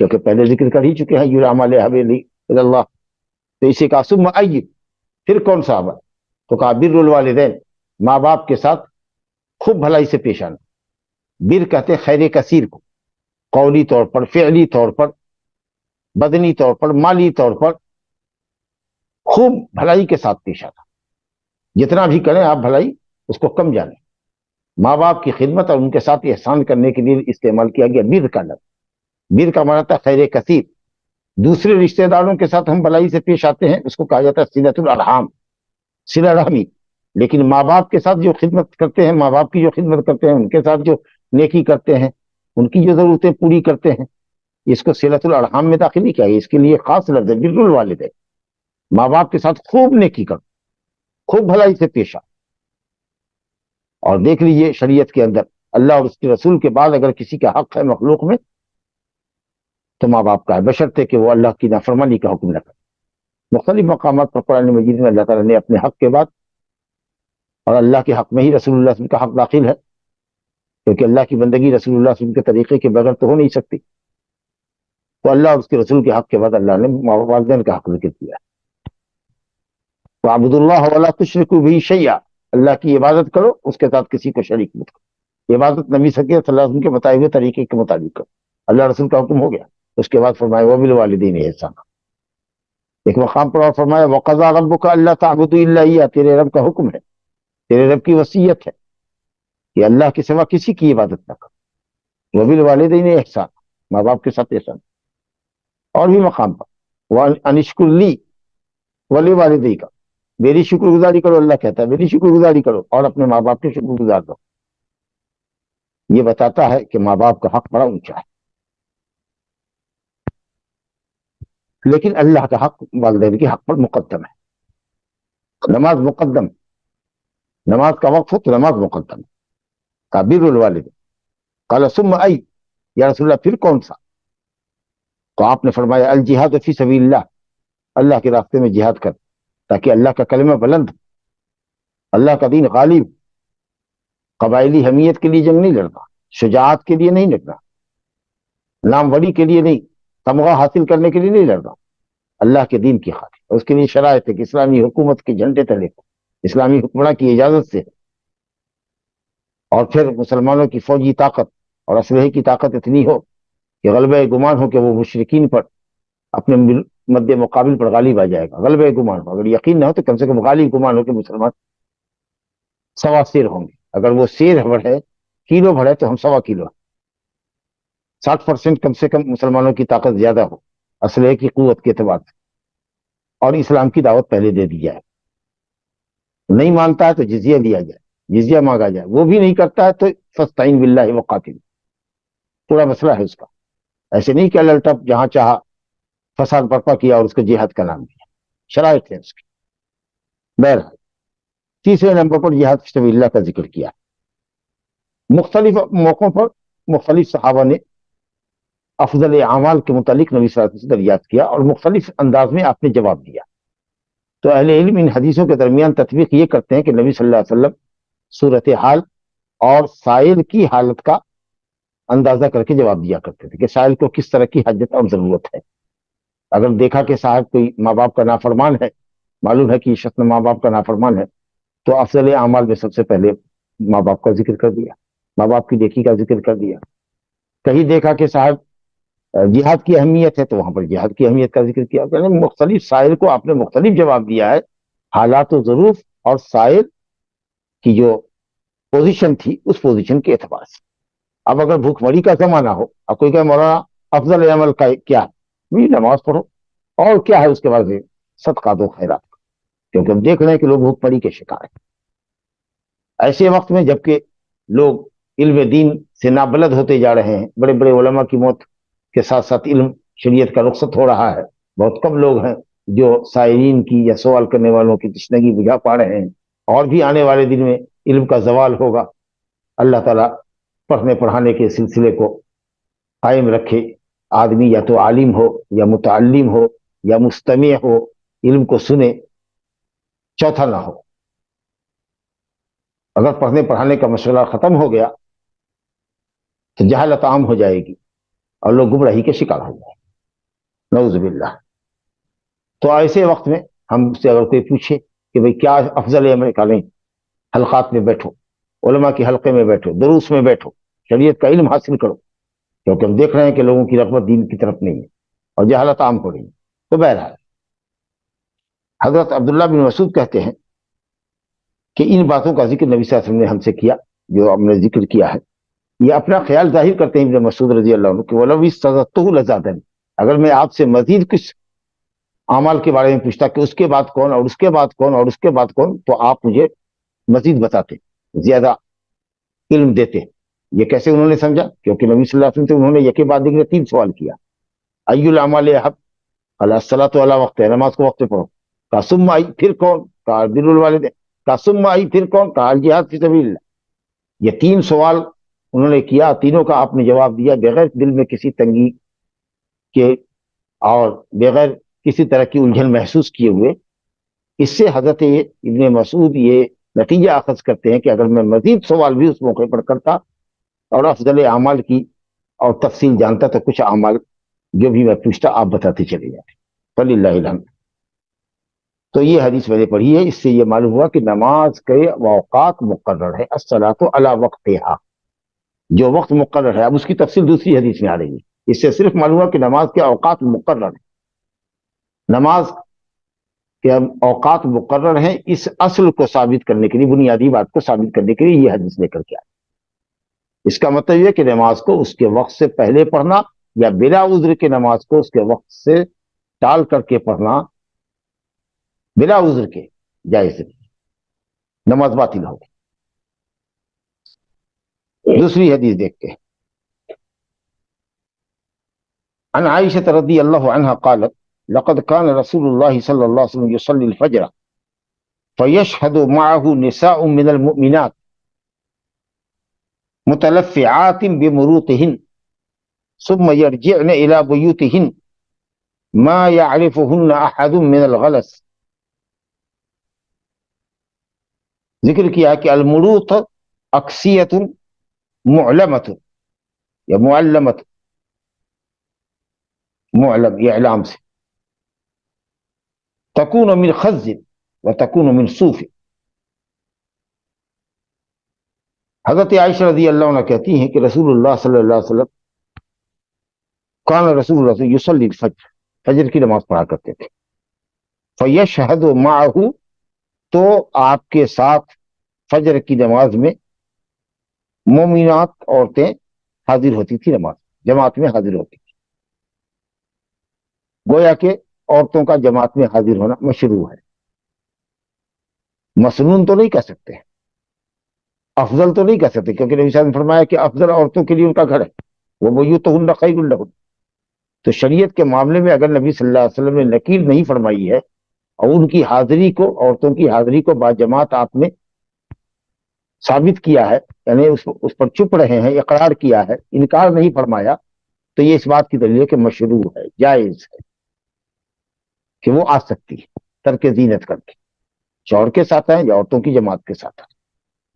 کیونکہ پہلے ذکر کر ہی چکے ہیں ای الاعمال احب الی اللہ. تو اسی کا ثم ای، پھر کون سا عمل، تو کہا بر الوالدین، ماں باپ کے ساتھ خوب بھلائی سے پیش آنا. بر کہتے ہیں خیر کثیر کو، قولی طور پر، فعلی طور پر، بدنی طور پر، مالی طور پر خوب بھلائی کے ساتھ پیش آنا. جتنا بھی کریں آپ بھلائی اس کو کم جانیں. ماں باپ کی خدمت اور ان کے ساتھ احسان کرنے کے لیے استعمال کیا گیا بر کا لفظ. بر کا معنی تھا خیر کثیر. دوسرے رشتہ داروں کے ساتھ ہم بھلائی سے پیش آتے ہیں اس کو کہا جاتا ہے صلۃ الارحام، صلہ رحمی. لیکن ماں باپ کے ساتھ جو خدمت کرتے ہیں، ماں باپ کی جو خدمت کرتے ہیں، ان کے ساتھ جو نیکی کرتے ہیں، ان کی جو ضرورتیں پوری کرتے ہیں، اس کو صلۃ الارحام میں داخل نہیں کیا گیا. اس کے لیے خاص لفظ ہے بر الوالدین. ماں باپ کے ساتھ خوب نیکی کرو، خوب بھلائی سے پیش آ. اور دیکھ لیجیے شریعت کے اندر اللہ اور اس کے رسول کے بعد اگر کسی کا حق ہے مخلوق میں تو ماں باپ کا ہے، بشرطے کہ وہ اللہ کی نافرمانی کا حکم نہ کرے. مختلف مقامات پر قرآن مجید میں اللہ تعالیٰ نے اپنے حق کے بعد اور اللہ کے حق میں ہی رسول اللہ صلی اللہ علیہ وسلم کا حق داخل ہے، کیونکہ اللہ کی بندگی رسول اللہ صلی اللہ علیہ وسلم کے طریقے کے بغیر تو ہو نہیں سکتی. تو اللہ اور اس کے رسول کے حق کے بعد اللہ نے والدین کا حق ذکر کیا. وَاعْبُدُوا اللَّهَ وَلَا تُشْرِكُوا بِهِ شَيْئًا، اللہ کی عبادت کرو اس کے ساتھ کسی کو شریک مت کرو. عبادت نبی صلی اللہ علیہ وسلم کے بتائے ہوئے طریقے کے مطابق کرو. اللہ رسول کا حکم ہو گیا. اس کے بعد فرمایا وَبِالْوَالِدَيْنِ إِحْسَانًا. ایک مقام پر اور فرمایا وَقَضَىٰ رَبُّكَ أَلَّا تَعْبُدُوا إِلَّا إِيَّاهُ، تیرے رب کا حکم ہے، تیرے رب کی وصیت ہے کہ اللہ کے سوا کسی کی عبادت نہ کرو. وَبِالْوَالِدَيْنِ إِحْسَانًا، ماں باپ کے ساتھ احسان. اور بھی مقام پر وَأَنِ اشْكُرْ لِي وَلِوَالِدَيْكَ، میری شکر گزاری کرو. اللہ کہتا ہے میری شکر گزاری کرو اور اپنے ماں باپ کے شکر گزار دو. یہ بتاتا ہے کہ ماں باپ کا حق بڑا اونچا ہے، لیکن اللہ کا حق والدین کے حق پر مقدم ہے. نماز مقدم، نماز کا وقت ہو تو نماز مقدم ہے. بر الوالد. قال ثم ای، یا رسول اللہ پھر کون سا؟ تو آپ نے فرمایا الجہاد فی سبیل اللہ، اللہ کے راستے میں جہاد کر تاکہ اللہ کا کلمہ بلند، اللہ کا دین غالب. قبائلی حمیت کے لیے جنگ نہیں لڑنا، شجاعت کے لیے نہیں لڑنا، نام وری کے لیے نہیں، تمغہ حاصل کرنے کے لیے نہیں لڑنا، اللہ کے دین کی خاطر. اس کے لیے شرائط ہے کہ اسلامی حکومت کے جھنڈے تلے ہو، اسلامی حکمراں کی اجازت سے، اور پھر مسلمانوں کی فوجی طاقت اور اسلحے کی طاقت اتنی ہو کہ غلبہ گمان ہو کہ وہ مشرکین پر اپنے مد مقابل پر غالب آ جائے گا، غلبہ گمان ہو۔ اگر یقین نہ ہو تو کم سے کم غالب گمان ہو کہ مسلمان سوا سیر ہوں گے۔ اگر وہ سیر بڑھے، کلو بڑھے، تو ہم 1.25 کلو، 60% کم سے کم مسلمانوں کی طاقت زیادہ ہو اسلحے کی قوت کے اعتبار سے، اور اسلام کی دعوت پہلے دے دی جائے۔ نہیں مانتا ہے تو جزیہ دیا جائے، جزیہ مانگا جائے، وہ بھی نہیں کرتا ہے تو فاستعین باللہ وقاتل، پورا مسئلہ ہے اس کا۔ ایسے نہیں کہ اللہ ٹپ جہاں چاہا فساد برپا کیا اور اس کو جہاد کا نام دیا، شرائط ہے اس کی۔ بہرحال تیسرے نمبر پر جہاد فی سبیل اللہ کا ذکر کیا۔ مختلف موقعوں پر مختلف صحابہ نے افضل اعمال کے متعلق نبی صلی اللہ علیہ وسلم سے دریافت کیا اور مختلف انداز میں آپ نے جواب دیا۔ تو اہل علم ان حدیثوں کے درمیان تطبیق یہ کرتے ہیں کہ نبی صلی اللہ علیہ وسلم صورتحال اور سائل کی حالت کا اندازہ کر کے جواب دیا کرتے تھے کہ سائل کو کس طرح کی حاجت اور ضرورت ہے۔ اگر دیکھا کہ صاحب کوئی ماں باپ کا نافرمان ہے، معلوم ہے کہ یہ شخص ماں باپ کا نافرمان ہے، تو افضل اعمال میں سب سے پہلے ماں باپ کا ذکر کر دیا، ماں باپ کی نیکی کا ذکر کر دیا۔ کہیں دیکھا کہ صاحب جہاد کی اہمیت ہے تو وہاں پر جہاد کی اہمیت کا ذکر کیا۔ یعنی مختلف سائل کو آپ نے مختلف جواب دیا ہے، حالات و ظروف اور سائل کی جو پوزیشن تھی اس پوزیشن کے اعتبار سے۔ اب اگر بھوک مری کا زمانہ ہو، اب کوئی کہ مولانا افضل عمل کا کیا ہے؟ بھی نماز پڑھو، اور کیا ہے اس کے بعد صدقہ دو، خیرات، کیونکہ ہم دیکھ رہے ہیں کہ لوگ بھوک مری کے شکار ہیں۔ ایسے وقت میں جبکہ لوگ علم دین سے نابلد ہوتے جا رہے ہیں، بڑے بڑے علماء کی موت کے ساتھ ساتھ علم شریعت کا رخصت ہو رہا ہے، بہت کم لوگ ہیں جو سائلین کی یا سوال کرنے والوں کی تشنگی بجھا پا رہے ہیں، اور بھی آنے والے دن میں علم کا زوال ہوگا۔ اللہ تعالیٰ پڑھنے پڑھانے کے سلسلے کو قائم رکھے، آدمی یا تو عالم ہو یا متعلم ہو یا مستمع ہو، علم کو سنے، چوتھا نہ ہو۔ اگر پڑھنے پڑھانے کا مشغلہ ختم ہو گیا تو جہالت عام ہو جائے گی اور لوگ گمراہی کے شکار ہو جائیں گے، نعوذ باللہ۔ تو ایسے وقت میں ہم سے اگر کوئی پوچھے کہ بھئی کیا افضل عمل کا، نہیں، حلقات میں بیٹھو، علماء کے حلقے میں بیٹھو، دروس میں بیٹھو، شریعت کا علم حاصل کرو، کیونکہ ہم دیکھ رہے ہیں کہ لوگوں کی رغبت دین کی طرف نہیں ہے اور جہالت عام ہو رہی ہے۔ تو بہرحال حضرت عبداللہ بن مسعود کہتے ہیں کہ ان باتوں کا ذکر نبی صلی اللہ علیہ وسلم نے ہم سے کیا جو ہم نے ذکر کیا ہے۔ یہ اپنا خیال ظاہر کرتے ہیں ابن مسعود رضی اللہ عنہ کہ وَلَوْ اسْتَزَدتُّهُ لَزَادَنِي، اگر میں آپ سے مزید کچھ اعمال کے بارے میں پوچھتا کہ اس کے بعد کون اور اس کے بعد کون اور اس کے بعد کون، تو آپ مجھے مزید بتاتے، زیادہ علم دیتے۔ یہ کیسے انہوں نے سمجھا؟ کیونکہ نبی صلی اللہ علیہ وسلم سے انہوں نے یکے بعد دیکھ 3 سوال کیا۔ ای الاعمال احب؟ قال الصلاۃ علی وقت، نماز کو وقت پہ پڑھو۔ کہا ثم ای، پھر کون؟ کہا بر الوالدین۔ کہا ثم ای، پھر کون؟ کہا الجہاد فی سبیل اللہ۔ یہ 3 سوال انہوں نے کیا، تینوں کا آپ نے جواب دیا بغیر دل میں کسی تنگی کے اور بغیر کسی طرح کی الجھن محسوس کیے ہوئے۔ اس سے حضرت ابن مسعود یہ نتیجہ اخذ کرتے ہیں کہ اگر میں مزید سوال بھی اس موقع پر کرتا اور افضل اعمال کی اور تفصیل جانتا تو کچھ اعمال جو بھی میں پوچھتا آپ بتاتے چلے جاتے۔ فللہ الحمد۔ تو یہ حدیث میں نے پڑھی ہے، اس سے یہ معلوم ہوا کہ نماز کے اوقات مقرر ہے، الصلاۃ علی وقتہا، جو وقت مقرر ہے۔ اب اس کی تفصیل دوسری حدیث میں آ رہی ہے۔ اس سے صرف معلوم ہوا کہ نماز کے اوقات مقرر ہیں، نماز کے اوقات مقرر ہیں۔ اس اصل کو ثابت کرنے کے لیے، بنیادی بات کو ثابت کرنے کے لیے یہ حدیث لے کر کے آئی۔ اس کا مطلب یہ کہ نماز کو اس کے وقت سے پہلے پڑھنا یا بلا عذر کے نماز کو اس کے وقت سے ٹال کر کے پڑھنا بلا عذر کے جائز نہیں، نماز باطل ہوگی۔ دوسری حدیث دیکھتے ہیں۔ عن عائشة رضی اللہ عنہ قالت لقد كان رسول الله صلی اللہ علیہ وسلم يصلي الفجر فيشهد معه نساء من المؤمنات متلفعات بمروطهن ثم يرجعن إلى بيوتهن ما يعرفهن أحد من الغلس۔ ذکر کیا کہ المروط اکسیت معلمت یا معلمت، معلم یہ اعلام سے، تکون من خز و تکون من صوف۔ حضرت عائشہ رضی اللہ عنہ کہتی ہیں کہ رسول اللہ صلی اللہ علیہ وسلم کان رسول اللہ یصلی الفجر، فجر کی نماز پڑھا کرتے تھے. فَيَشْهَدُ مَعَهُ، تو آپ کے ساتھ فجر کی نماز میں مومنات عورتیں حاضر ہوتی تھی، نماز جماعت میں حاضر ہوتی تھی. گویا کہ عورتوں کا جماعت میں حاضر ہونا مشروع ہے. مسنون تو نہیں کہہ سکتے، افضل تو نہیں کہہ سکتے، کیونکہ نبی صلی اللہ علیہ وسلم نے فرمایا کہ افضل عورتوں کے لیے ان کا گھر ہے، وہ بیوتہن خیر لہن. تو شریعت کے معاملے میں اگر نبی صلی اللہ علیہ وسلم نے نکیر نہیں فرمائی ہے اور ان کی حاضری کو، عورتوں کی حاضری کو باجماعت آپ نے ثابت کیا ہے، یعنی اس پر چپ رہے ہیں، اقرار کیا ہے، انکار نہیں فرمایا، تو یہ اس بات کی دلیل ہے کہ مشروع ہے، جائز ہے کہ وہ آ سکتی ہے ترک زینت کر کے، شوہر کے ساتھ ہیں یا عورتوں کی جماعت کے ساتھ ہیں،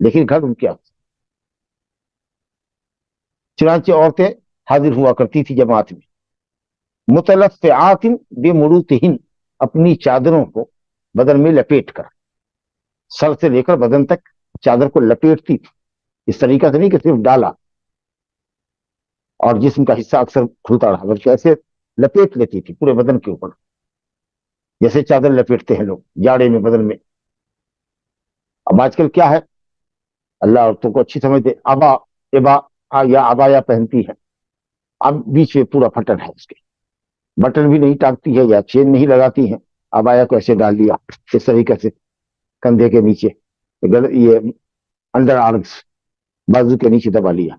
لیکن گھر ان کے آ. چنانچہ عورتیں حاضر ہوا کرتی تھی جماعت میں. متلفعات بمروطہن، اپنی چادروں کو بدن میں لپیٹ کر، سر سے لے کر بدن تک چادر کو لپیٹتی تھی، اس طریقہ سے نہیں کہ صرف ڈالا اور جسم کا حصہ اکثر کھلتا رہا، بلکہ ایسے لپیٹ لیتی تھی پورے بدن کے اوپر، جیسے چادر لپیٹتے ہیں لوگ جاڑے میں بدن میں. اب آج کل کیا ہے، اللہ عورتوں کو اچھی سمجھتے، ابا یا عبایا پہنتی ہے، اب بیچ میں پورا پھٹن ہے، اس کے بٹن بھی نہیں ٹانگتی ہے یا چین نہیں لگاتی ہے، عبایا کو ایسے ڈال دیا اس طریقے سے کندھے کے نیچے، یہ انڈر آرمز بازو کے نیچے دبا لیا،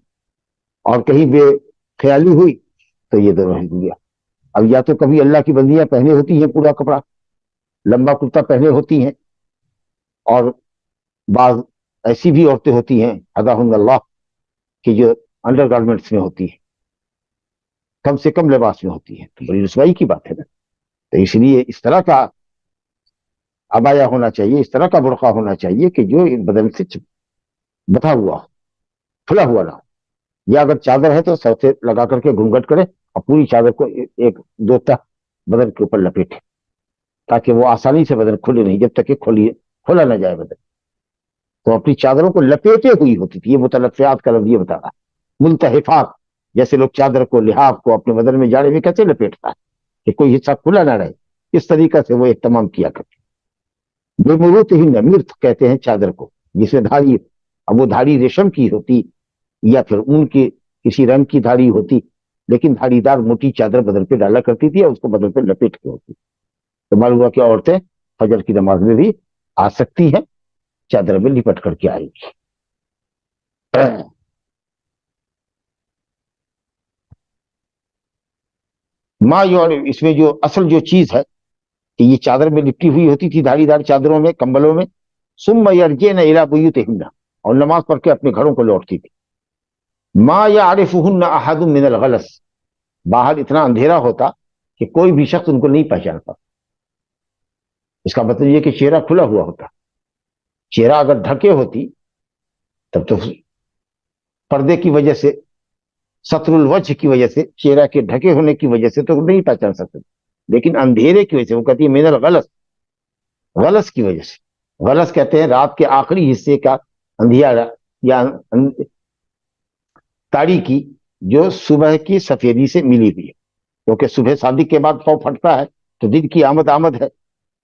اور کہیں بے خیالی ہوئی تو یہ دونوں ہل گیا. اب یا تو کبھی اللہ کی بندیاں پہنے ہوتی ہیں پورا کپڑا، لمبا کرتا پہنے ہوتی ہیں، اور بعض ایسی بھی عورتیں ہوتی ہیں ہداہن اللہ کہ جو انڈر گارمنٹس میں ہوتی ہیں، کم سے کم لباس میں ہوتی ہے، تو بڑی رسوائی کی بات ہے نا. تو اس لیے اس طرح کا عبایا ہونا چاہیے، اس طرح کا برقع ہونا چاہیے کہ جو بدن سے بتا ہوا ہو، کھلا ہوا نہ ہو، یا اگر چادر ہے تو سر سے لگا کر کے گھونگھٹ کرے اور پوری چادر کو ایک دو تہ بدن کے اوپر لپیٹے، تاکہ وہ آسانی سے بدن کھلے نہیں، جب تک کہ کھولا نہ جائے بدن. تو اپنی چادروں کو لپیٹے ہوئی ہوتی تھی. یہ متلفعات کا لفظ یہ بتا رہا. ملتحفات، جیسے لوگ چادر کو، لحاف کو اپنے بدن میں جاڑے میں کیسے لپیٹتا ہے کہ کوئی حصہ کھلا نہ رہے، اس طریقہ سے وہ اہتمام کیا کرتے. بے مروطہن، مرط کہتے ہیں چادر کو جس میں دھاڑی، اب وہ دھاڑی ریشم کی ہوتی یا پھر اون کی کسی رنگ کی دھاڑی ہوتی، لیکن دھاڑی دار موٹی چادر بدن پہ ڈالا کرتی تھی اور اس کو بدن پہ لپیٹ کے ہوتی. تو معلوم ہوا کہ عورتیں فجر کی نماز میں بھی آ سکتی ہیں، چادر میں لپٹ کر کے آئے گی. اس میں جو اصل جو چیز ہے کہ یہ چادر میں لپٹی ہوئی ہوتی تھی، دھاڑی دار چادروں میں، کمبلوں میں. ثم یرجعن الی بیوتہن، اور نماز پڑھ کے اپنے گھروں کو لوٹتی تھی. ما یعرفہن احد من الغلس، باہر اتنا اندھیرا ہوتا کہ کوئی بھی شخص ان کو نہیں پہچانتا. اس کا مطلب یہ کہ چہرہ کھلا ہوا ہوتا. چہرہ اگر ڈھکے ہوتی تب تو پردے کی وجہ سے، ستر الوجہ کی وجہ سے، چہرہ کے ڈھکے ہونے کی وجہ سے تو نہیں پہچان سکتے، لیکن اندھیرے کی وجہ سے، وہ کہتی ہے من الغلس، غلس کی وجہ سے. غلس کہتے ہیں رات کے آخری حصے کا اندھیرا یا تاریکی جو صبح کی سفیدی سے ملی ہوئی ہے، کیونکہ صبح صادق کے بعد خوف پھٹتا ہے تو دن کی آمد ہے،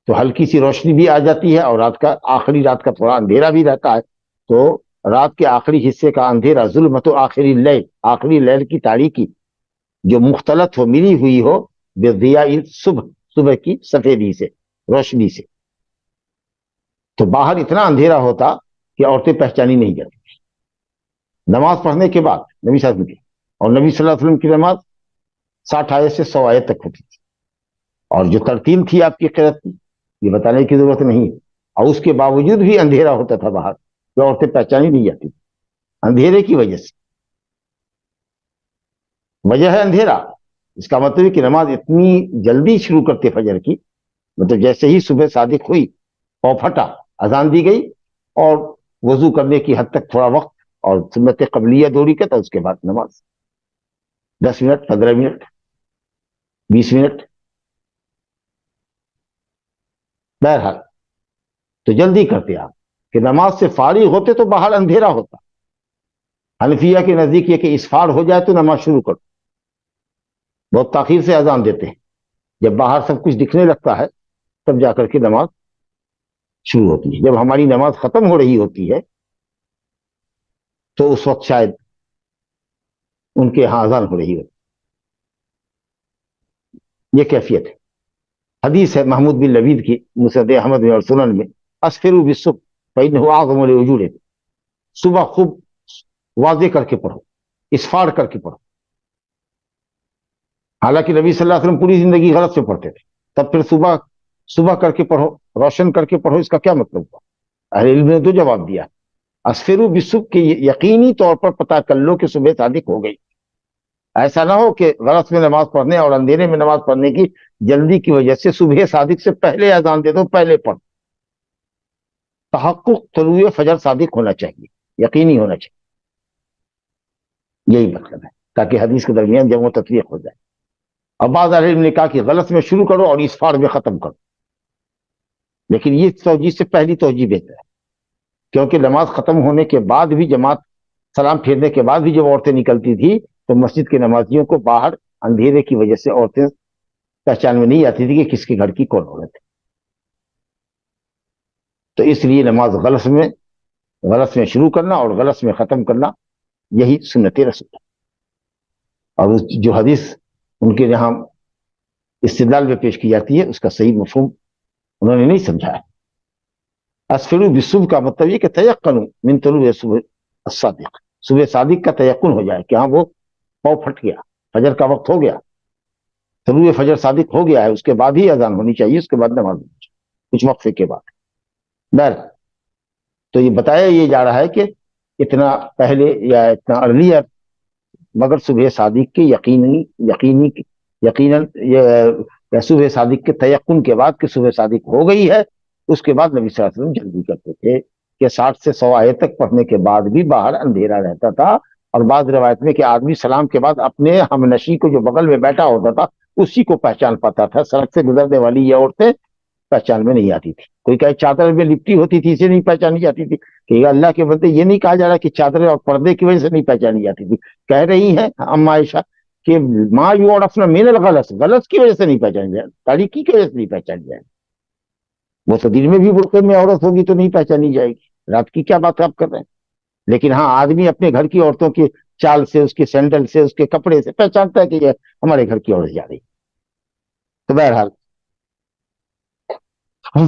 تو ہلکی سی روشنی بھی آ جاتی ہے، اور رات کا تھوڑا اندھیرا بھی رہتا ہے. تو رات کے آخری حصے کا اندھیرا، ظلمت آخری اللیل، آخری لیل کی تاریکی جو مختلط ہو، ملی ہوئی ہو بضیاء صبح کی سفیدی سے، روشنی سے. تو باہر اتنا اندھیرا ہوتا کہ عورتیں پہچانی نہیں جاتی. نماز پڑھنے کے بعد نبی صلی اللہ علیہ وسلم کی، اور نبی صلی اللہ علیہ وسلم کی نماز 60 آیت سے 100 آیت تک ہوتی تھی، اور جو ترتیب تھی آپ کی قرأت کی یہ بتانے کی ضرورت نہیں. اور اس کے باوجود بھی اندھیرا ہوتا تھا باہر، جو عورتیں پہچانی نہیں جاتی اندھیرے کی وجہ سے. وجہ ہے اندھیرا، اس کا مطلب ہے کہ نماز اتنی جلدی شروع کرتے فجر کی، مطلب جیسے ہی صبح صادق ہوئی اور پھٹا، اذان دی گئی اور وضو کرنے کی حد تک تھوڑا وقت اور سنت قبلیہ دوڑی کا تھا، اس کے بعد نماز 10 منٹ، 15 منٹ، 20 منٹ، بہرحال تو جلدی کرتے آپ کہ نماز سے فارغ ہوتے تو باہر اندھیرا ہوتا. حنفیہ کے نزدیک یہ کہ اسفار ہو جائے تو نماز شروع کرو، بہت تاخیر سے اذان دیتے ہیں. جب باہر سب کچھ دکھنے لگتا ہے تب جا کر کے نماز شروع ہوتی ہے. جب ہماری نماز ختم ہو رہی ہوتی ہے تو اس وقت شاید ان کے یہاں اذان ہو رہی ہوتی. یہ کیفیت ہے. حدیث ہے محمود بن لبید کی مسند احمد میں اور سنن میں، اسفروا بالصبح فإنه أعظم لوجوده. صبح خوب واضح کر کے پڑھو، اسفار کر کے پڑھو. حالانکہ نبی صلی اللہ علیہ وسلم پوری زندگی غلط سے پڑھتے تھے، تب پھر صبح کر کے پڑھو، روشن کر کے پڑھو، اس کا کیا مطلب ہوا؟ اہل علم نے تو جواب دیا، اسفروا بالصبح کہ یقینی طور پر پتہ کر لو کہ صبح صادق ہو گئی. ایسا نہ ہو کہ غلط میں نماز پڑھنے اور اندھیرے میں نماز پڑھنے کی جلدی کی وجہ سے صبح صادق سے پہلے اذان دے دو، پہلے پڑھ. تحقق طلوع فجر صادق ہونا چاہیے، یقینی ہونا چاہیے. یہی مطلب ہے، تاکہ حدیث کے درمیان جمع و تفریق ہو جائے. اب بعض اہل علم نے کہا کہ غلط میں شروع کرو اور اسفار میں ختم کرو، لیکن یہ توجیہ سے پہلی توجیہ بہتر ہے، کیونکہ نماز ختم ہونے کے بعد بھی، جماعت سلام پھیرنے کے بعد بھی جب عورتیں نکلتی تھی تو مسجد کے نمازیوں کو باہر اندھیرے کی وجہ سے عورتیں پہچان میں نہیں آتی تھی کہ کس کے گھر کی کون عورت ہے. تو اس لیے نماز غلط میں شروع کرنا اور غلط میں ختم کرنا یہی سنت رسول ہے. اور جو حدیث ان کے یہاں استدلال میں پیش کی جاتی ہے اس کا صحیح مفہوم انہوں نے نہیں سمجھا ہے. اسفروا بالصبح کا مطلب یہ کہ تیقنوا من طلوع صبح الصادق، صبح صادق کا تیقن ہو جائے کہ ہاں وہ پاؤں پھٹ گیا، فجر کا وقت ہو گیا، طلوع فجر صادق ہو گیا ہے، اس کے بعد ہی اذان ہونی چاہیے، اس کے بعد نماز ہونی چاہیے کچھ وقفے کے بعد. بہرحال تو یہ بتایا یہ جا رہا ہے کہ اتنا پہلے یا اتنا ارلیئر، مگر صبح صادق کے یقیناً صبح صادق کے تیقن کے بعد کہ صبح صادق ہو گئی ہے، اس کے بعد نبی صلی اللہ علیہ وسلم جلدی کرتے تھے کہ 60 سے 100 آیت تک پڑھنے کے بعد بھی باہر اندھیرا رہتا تھا. اور بعض روایت میں کہ آدمی سلام کے بعد اپنے ہم نشی کو جو بغل میں بیٹھا ہوتا تھا اسی کو پہچان پاتا تھا. سڑک سے گزرنے والی یہ عورتیں پہچان میں نہیں آتی تھی. کوئی کہے چادر میں لپٹی ہوتی تھی اسے نہیں پہچانی جاتی تھی، کہ اللہ کے بندے یہ نہیں کہا جا رہا کہ چادر اور پردے کی وجہ سے نہیں پہچانی جاتی تھی. کہہ رہی ہیں اما عائشہ کہ ما یعرفن من الغلط، غلط کی وجہ سے نہیں پہچانی جائے، تاریکی کی وجہ سے نہیں پہچانی جائے. وہ تو دن میں بھی برقعے میں عورت ہوگی تو نہیں پہچانی جائے گی، رات کی کیا بات آپ کر رہے ہیں. لیکن ہاں آدمی اپنے گھر کی عورتوں کی چال سے، اس کے سینڈل سے، اس کے کپڑے سے پہچانتا ہے کہ یہ ہمارے گھر کی عورت جا رہی. تو بہرحال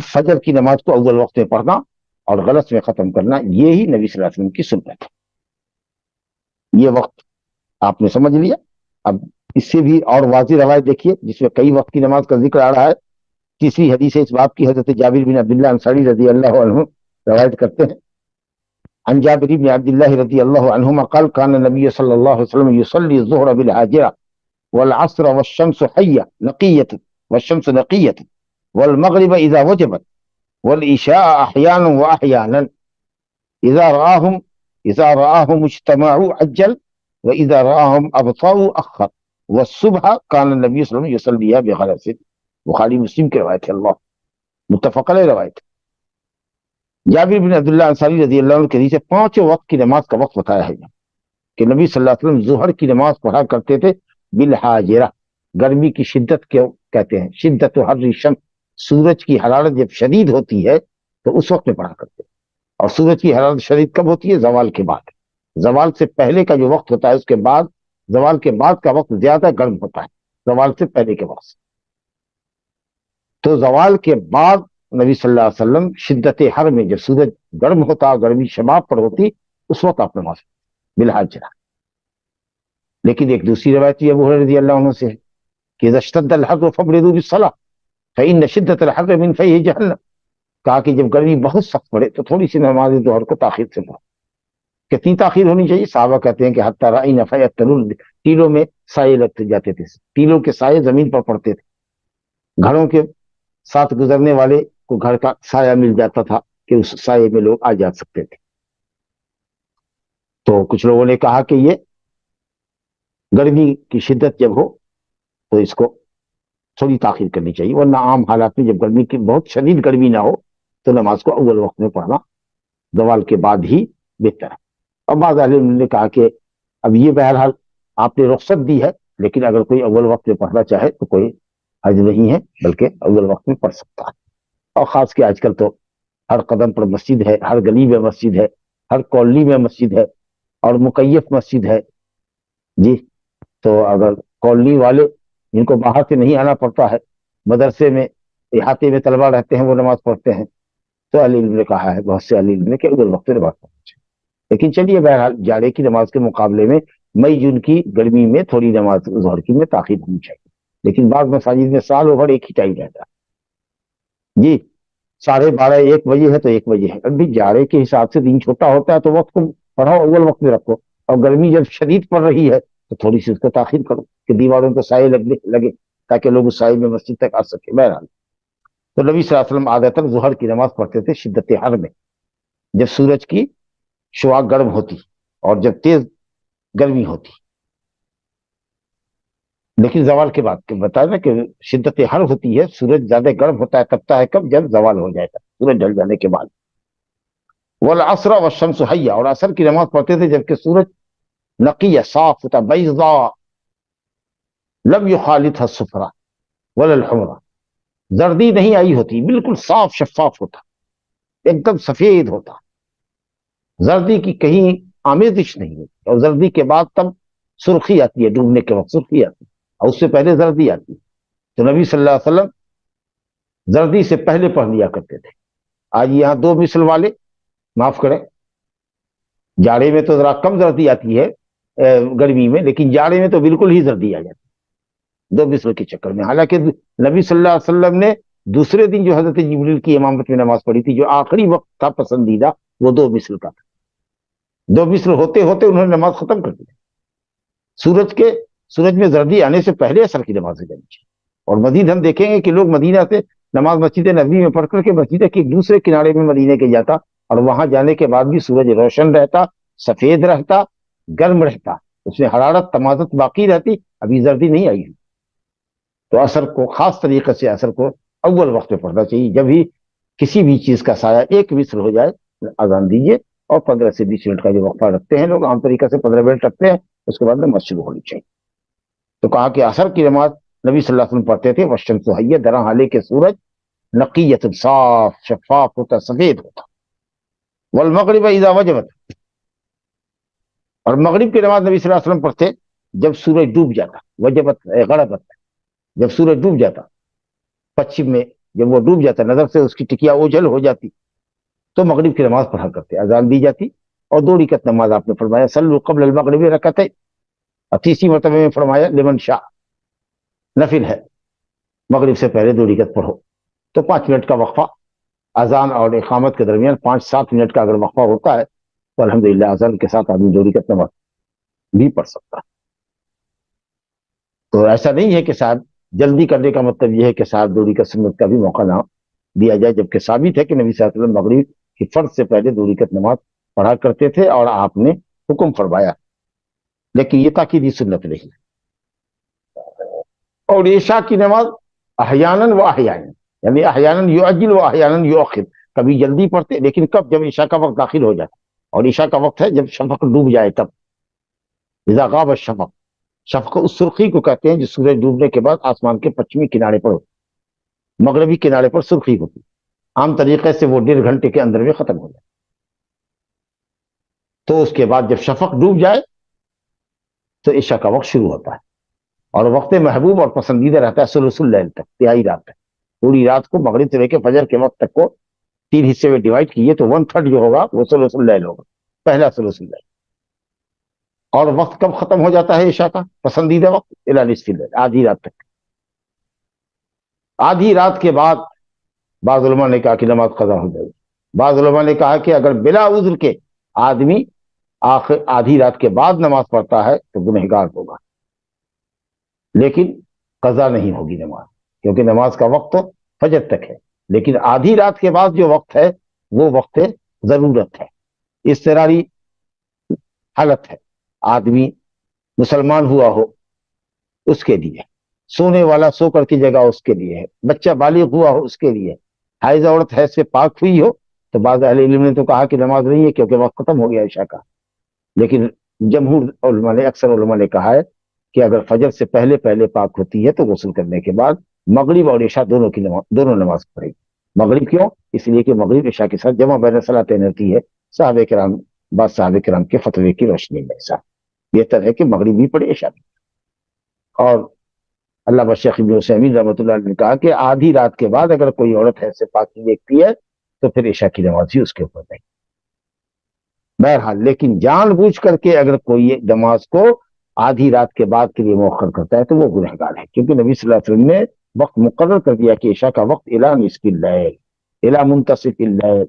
فجر کی نماز کو اول وقت میں پڑھنا اور غلط میں ختم کرنا یہی نبی صلی اللہ علیہ وسلم کی سنت ہے. یہ وقت آپ نے سمجھ لیا. اب اس سے بھی اور واضح روایت دیکھیے جس میں کئی وقت کی نماز کا ذکر آ رہا ہے. تیسری حدیث اس باب کی حضرت جابر بن عبداللہ انصاری رضی اللہ عنہ روایت کرتے ہیں. عن جابر بن عبداللہ رضی اللہ عنہما قال كان النبي صلی اللہ علیہ وسلم يصلي الظهر بالحاجرة والعصر والشمس حية نقية والشمس نقية والمغرب إذا وجبت والعشاء أحيانا وأحيانا إذا رآهم اجتمعوا عجل وإذا رآهم أبطأوا أخر والصبح كان النبي صلى الله عليه وسلم يصليها بغلس. بخاری مسلم کی روایت ہے، اللہ متفق علیہ روایت. جابر بن عبداللہ انصاری رضی اللہ عنہ کے حدیث سے 5 وقت کی نماز کا وقت بتایا ہے کہ نبی صلی اللہ علیہ وسلم ظہر کی نماز پڑھا کرتے تھے بالحاجرہ، گرمی کی شدت کو کہتے ہیں، شدت حر الشمس، سورج کی حرارت جب شدید ہوتی ہے تو اس وقت میں پڑھا کرتے ہیں. اور سورج کی حرارت شدید کب ہوتی ہے؟ زوال کے بعد. زوال سے پہلے کا جو وقت ہوتا ہے اس کے بعد، زوال کے بعد کا وقت زیادہ گرم ہوتا ہے زوال سے پہلے کے وقت سے. تو زوال کے بعد نبی صلی اللہ علیہ وسلم شدت حر میں جب سورج گرم ہوتا، گرمی شباب پر ہوتی، اس وقت آپ نماز بالحاجرہ. لیکن ایک دوسری روایت ابو ہریرہ رضی اللہ عنہ سے ہے کہ اذا اشتد الحر فابردوا بالصلاۃ فإن شدت الحر من فیہ جہنم. کہا کہ جب گرمی بہت سخت پڑے تو تھوڑی سی نماز ظہر کو تاخیر سے پڑھو. کتنی تاخیر ہونی چاہیے؟ صحابہ کہتے ہیں کہ حتی رأینا فیہ التنور، ٹیلوں میں سائے لگتے جاتے تھے، ٹیلوں کے سائے زمین پر پڑتے تھے. گھروں کے ساتھ گزرنے والے کو گھر کا سایہ مل جاتا تھا کہ اس سائے میں لوگ آ جا سکتے تھے. تو کچھ لوگوں نے کہا کہ یہ گرمی کی شدت جب ہو تو اس کو تھوڑی تاخیر کرنی چاہیے، ورنہ عام حالات میں جب گرمی کی بہت شدید گرمی نہ ہو تو نماز کو اول وقت میں پڑھنا زوال کے بعد ہی بہتر ہے. اور بعض اہل علم نے کہا کہ اب یہ بہرحال آپ نے رخصت دی ہے، لیکن اگر کوئی اول وقت میں پڑھنا چاہے تو کوئی حج نہیں ہے بلکہ اول وقت میں پڑھ سکتا ہے. اور خاص کہ آج کل تو ہر قدم پر مسجد ہے، ہر گلی میں مسجد ہے، ہر کالونی میں مسجد ہے اور مکیف مسجد ہے. جی تو اگر کالونی والے جن کو باہر سے نہیں آنا پڑتا ہے، مدرسے میں احاطے میں طلبا رہتے ہیں، وہ نماز پڑھتے ہیں، تو اہل علم نے کہا ہے، بہت سے اہل علم نے کہ اول وقت نماز پڑھنا چاہیے. لیکن چلیے بہرحال جاڑے کی نماز کے مقابلے میں مئی جون کی گرمی میں تھوڑی نماز ظہر کی میں تاخیر ہونی چاہیے. لیکن بعض مساجد میں سال اوور ایک ہی ٹائم رہتا ہے. جی 12:30 1 بجے ہے تو 1 بجے ہے. ابھی جاڑے کے حساب سے دن چھوٹا ہوتا ہے تو وقت کو پڑھاؤ، اول وقت میں رکھو. اور گرمی جب شدید پڑ رہی ہے تو تھوڑی سی اس کو تاخیر کرو کہ دیواروں کو سائے لگے تاکہ لوگ اس سائے میں مسجد تک آ سکے. بہرحال تو نبی صلی اللہ علیہ وسلم عادتاً ظہر کی نماز پڑھتے تھے شدت حر میں، جب سورج کی شعاع گرم ہوتی اور جب تیز گرمی ہوتی. لیکن زوال کے بعد بتایا نا کہ شدت حر ہوتی ہے، سورج زیادہ گرم ہوتا ہے تبتا ہے کب؟ جب زوال ہو جائے گا، سورج ڈھل جانے کے بعد. والعصر والشمس حیہ، اور عصر کی نماز پڑھتے تھے جبکہ سورج نقیہ صاف ہوتا، بیضاء لم یخالطها الصفرا ولا الحمرا، زردی نہیں آئی ہوتی، بالکل صاف شفاف ہوتا، ایک دم سفید ہوتا. زردی کی کہیں آمیزش نہیں ہوتی. اور زردی کے بعد تب سرخی آتی ہے، ڈوبنے کے وقت سرخی آتی ہے، اور اس سے پہلے زردی آتی ہے. تو نبی صلی اللہ علیہ وسلم زردی سے پہلے پڑھ لیا کرتے تھے. آج یہاں دو مثل والے، معاف کریں، جاڑے میں تو ذرا کم زردی آتی ہے گرمی میں، لیکن جاڑے میں تو بالکل ہی زردی آ جاتی ہے دو مثل کے چکر میں. حالانکہ نبی صلی اللہ علیہ وسلم نے دوسرے دن جو حضرت جبریل کی امامت میں نماز پڑھی تھی، جو آخری وقت تھا پسندیدہ، وہ دو مثل کا تھا. دو مثل ہوتے ہوتے انہوں نے نماز ختم کر دی. سورج میں زردی آنے سے پہلے عصر کی نماز ہو جانی چاہیے. اور مزید ہم دیکھیں گے کہ لوگ مدینہ سے نماز مسجد نبوی میں پڑھ کر کے مسجد کے ایک دوسرے کنارے میں مدینے کے جاتا، اور وہاں جانے کے بعد بھی سورج روشن رہتا، سفید رہتا، گرم رہتا، اس میں حرارت تمازت باقی رہتی، ابھی زردی نہیں آئی. تو عصر کو خاص طریقے سے عصر کو اول وقت میں پڑھنا چاہیے. جب بھی کسی بھی چیز کا سایہ ایک مثل ہو جائے اذان دیجیے، اور 15 سے 20 منٹ کا جو وقفہ رکھتے ہیں لوگ، عام طریقے سے 15 منٹ رکھتے ہیں، اس کے بعد نماز شروع ہونی چاہیے. تو کہا کہ عصر کی نماز نبی صلی اللہ علیہ وسلم پڑھتے تھے والشمس حیہ، درا حالے کے سورج نقیۃ صاف شفاف ہوتا، سفید ہوتا. والمغرب اذا وجبت، اور مغرب کی نماز نبی صلی اللہ علیہ وسلم پڑھتے جب سورج ڈوب جاتا. وجبت غربت، جب سورج ڈوب جاتا پچھم میں، جب وہ ڈوب جاتا، نظر سے اس کی ٹکیا اوجھل ہو جاتی، تو مغرب کی نماز پڑھا کرتے، اذان دی جاتی، اور 2 رکعت نماز آپ نے فرمایا صلوا قبل المغرب رکعتین، اور تیسری مرتبہ میں فرمایا لمن شاء، نفل ہے، مغرب سے پہلے 2 رکعت پڑھو. تو 5 منٹ کا وقفہ اذان اور اقامت کے درمیان، 5-7 منٹ کا اگر وقفہ ہوتا ہے تو الحمدللہ اذان کے ساتھ آدمی 2 رکعت نماز بھی پڑھ سکتا ہے. تو ایسا نہیں ہے کہ صاحب جلدی کرنے کا مطلب یہ ہے کہ صاحب 2 رکعت سنت کا بھی موقع نہ دیا جائے، جبکہ ثابت ہے کہ نبی صلی اللہ علیہ وسلم مغرب کی فرض سے پہلے 2 رکعت نماز پڑھا کرتے تھے، اور آپ نے حکم فرمایا، لیکن یہ تاکیدی سنت نہیں. اور عشاء کی نماز احیاناً و احیاناً، یعنی احیاناً یعجل و احیاناً یؤخر، کبھی جلدی پڑھتے، لیکن کب؟ جب عشاء کا وقت داخل ہو جائے. اور عشاء کا وقت ہے جب شفق ڈوب جائے، تب اذا غاب الشفق. شفق اس سرخی کو کہتے ہیں جو سورج ڈوبنے کے بعد آسمان کے پچھمی کنارے پر ہوتی، مغربی کنارے پر سرخی ہوتی. عام طریقے سے وہ 1.5 گھنٹے کے اندر میں ختم ہو جائے. تو اس کے بعد جب شفق ڈوب جائے تو عشاء کا وقت شروع ہوتا ہے، اور وقت محبوب اور پسندیدہ رہتا ہے ثلث اللیل تک، تہائی رات تک. پوری رات کو مغرب سے لے کے فجر کے وقت تک کو 3 حصے میں ڈیوائڈ کیے تو 1/3 جو ہوگا وہ ثلث اللیل ہوگا، پہلا ثلث اللیل. اور وقت کب ختم ہو جاتا ہے عشاء کا پسندیدہ وقت؟ الی نصف اللیل، آدھی رات تک. آدھی رات کے بعد بعض علماء نے کہا کہ نماز قضا ہو جائے گی. بعض علماء نے کہا کہ اگر بلا عذر کے آدمی آدھی رات کے بعد نماز پڑھتا ہے تو گنہگار ہوگا، لیکن قضا نہیں ہوگی نماز، کیونکہ نماز کا وقت تو فجر تک ہے. لیکن آدھی رات کے بعد جو وقت ہے وہ وقت ضرورت ہے، اضطراری حالت ہے. آدمی مسلمان ہوا ہو اس کے لیے، سونے والا سو کر کی جگہ اس کے لیے ہے، بچہ بالغ ہوا ہو اس کے لیے، حائض عورت حیض سے پاک ہوئی ہو. تو بعض اہل علم نے تو کہا کہ نماز نہیں ہے کیونکہ وقت ختم ہو گیا عشاء کا. لیکن جمہور علماء نے، اکثر علماء نے کہا ہے کہ اگر فجر سے پہلے پاک ہوتی ہے تو غسل کرنے کے بعد مغرب اور عشاء دونوں نماز پڑھے گی. مغرب کیوں؟ اس لیے کہ مغرب عشاء کے ساتھ جمع بین صلاتین ہوتی ہے. صحابہ کرام بعض صحابہ کرام کے فتوے کی روشنی میں ایسا بہتر ہے کہ مغرب بھی پڑھے عشاء بھی. اور علامہ شیخ ابن عثیمین رحمۃ اللہ علیہ نے کہا کہ آدھی رات کے بعد اگر کوئی عورت حیض سے پاکی دیکھتی ہے تو پھر عشاء کی نماز ہی اس کے اوپر نہیں. بہرحال لیکن جان بوجھ کر کے اگر کوئی نماز کو آدھی رات کے بعد کے لیے مؤخر کرتا ہے تو وہ گنہگار ہے، کیونکہ نبی صلی اللہ علیہ وسلم نے وقت مقرر کر دیا کہ عشاء کا وقت الی نصف اللیل، الی منتصف اللیل.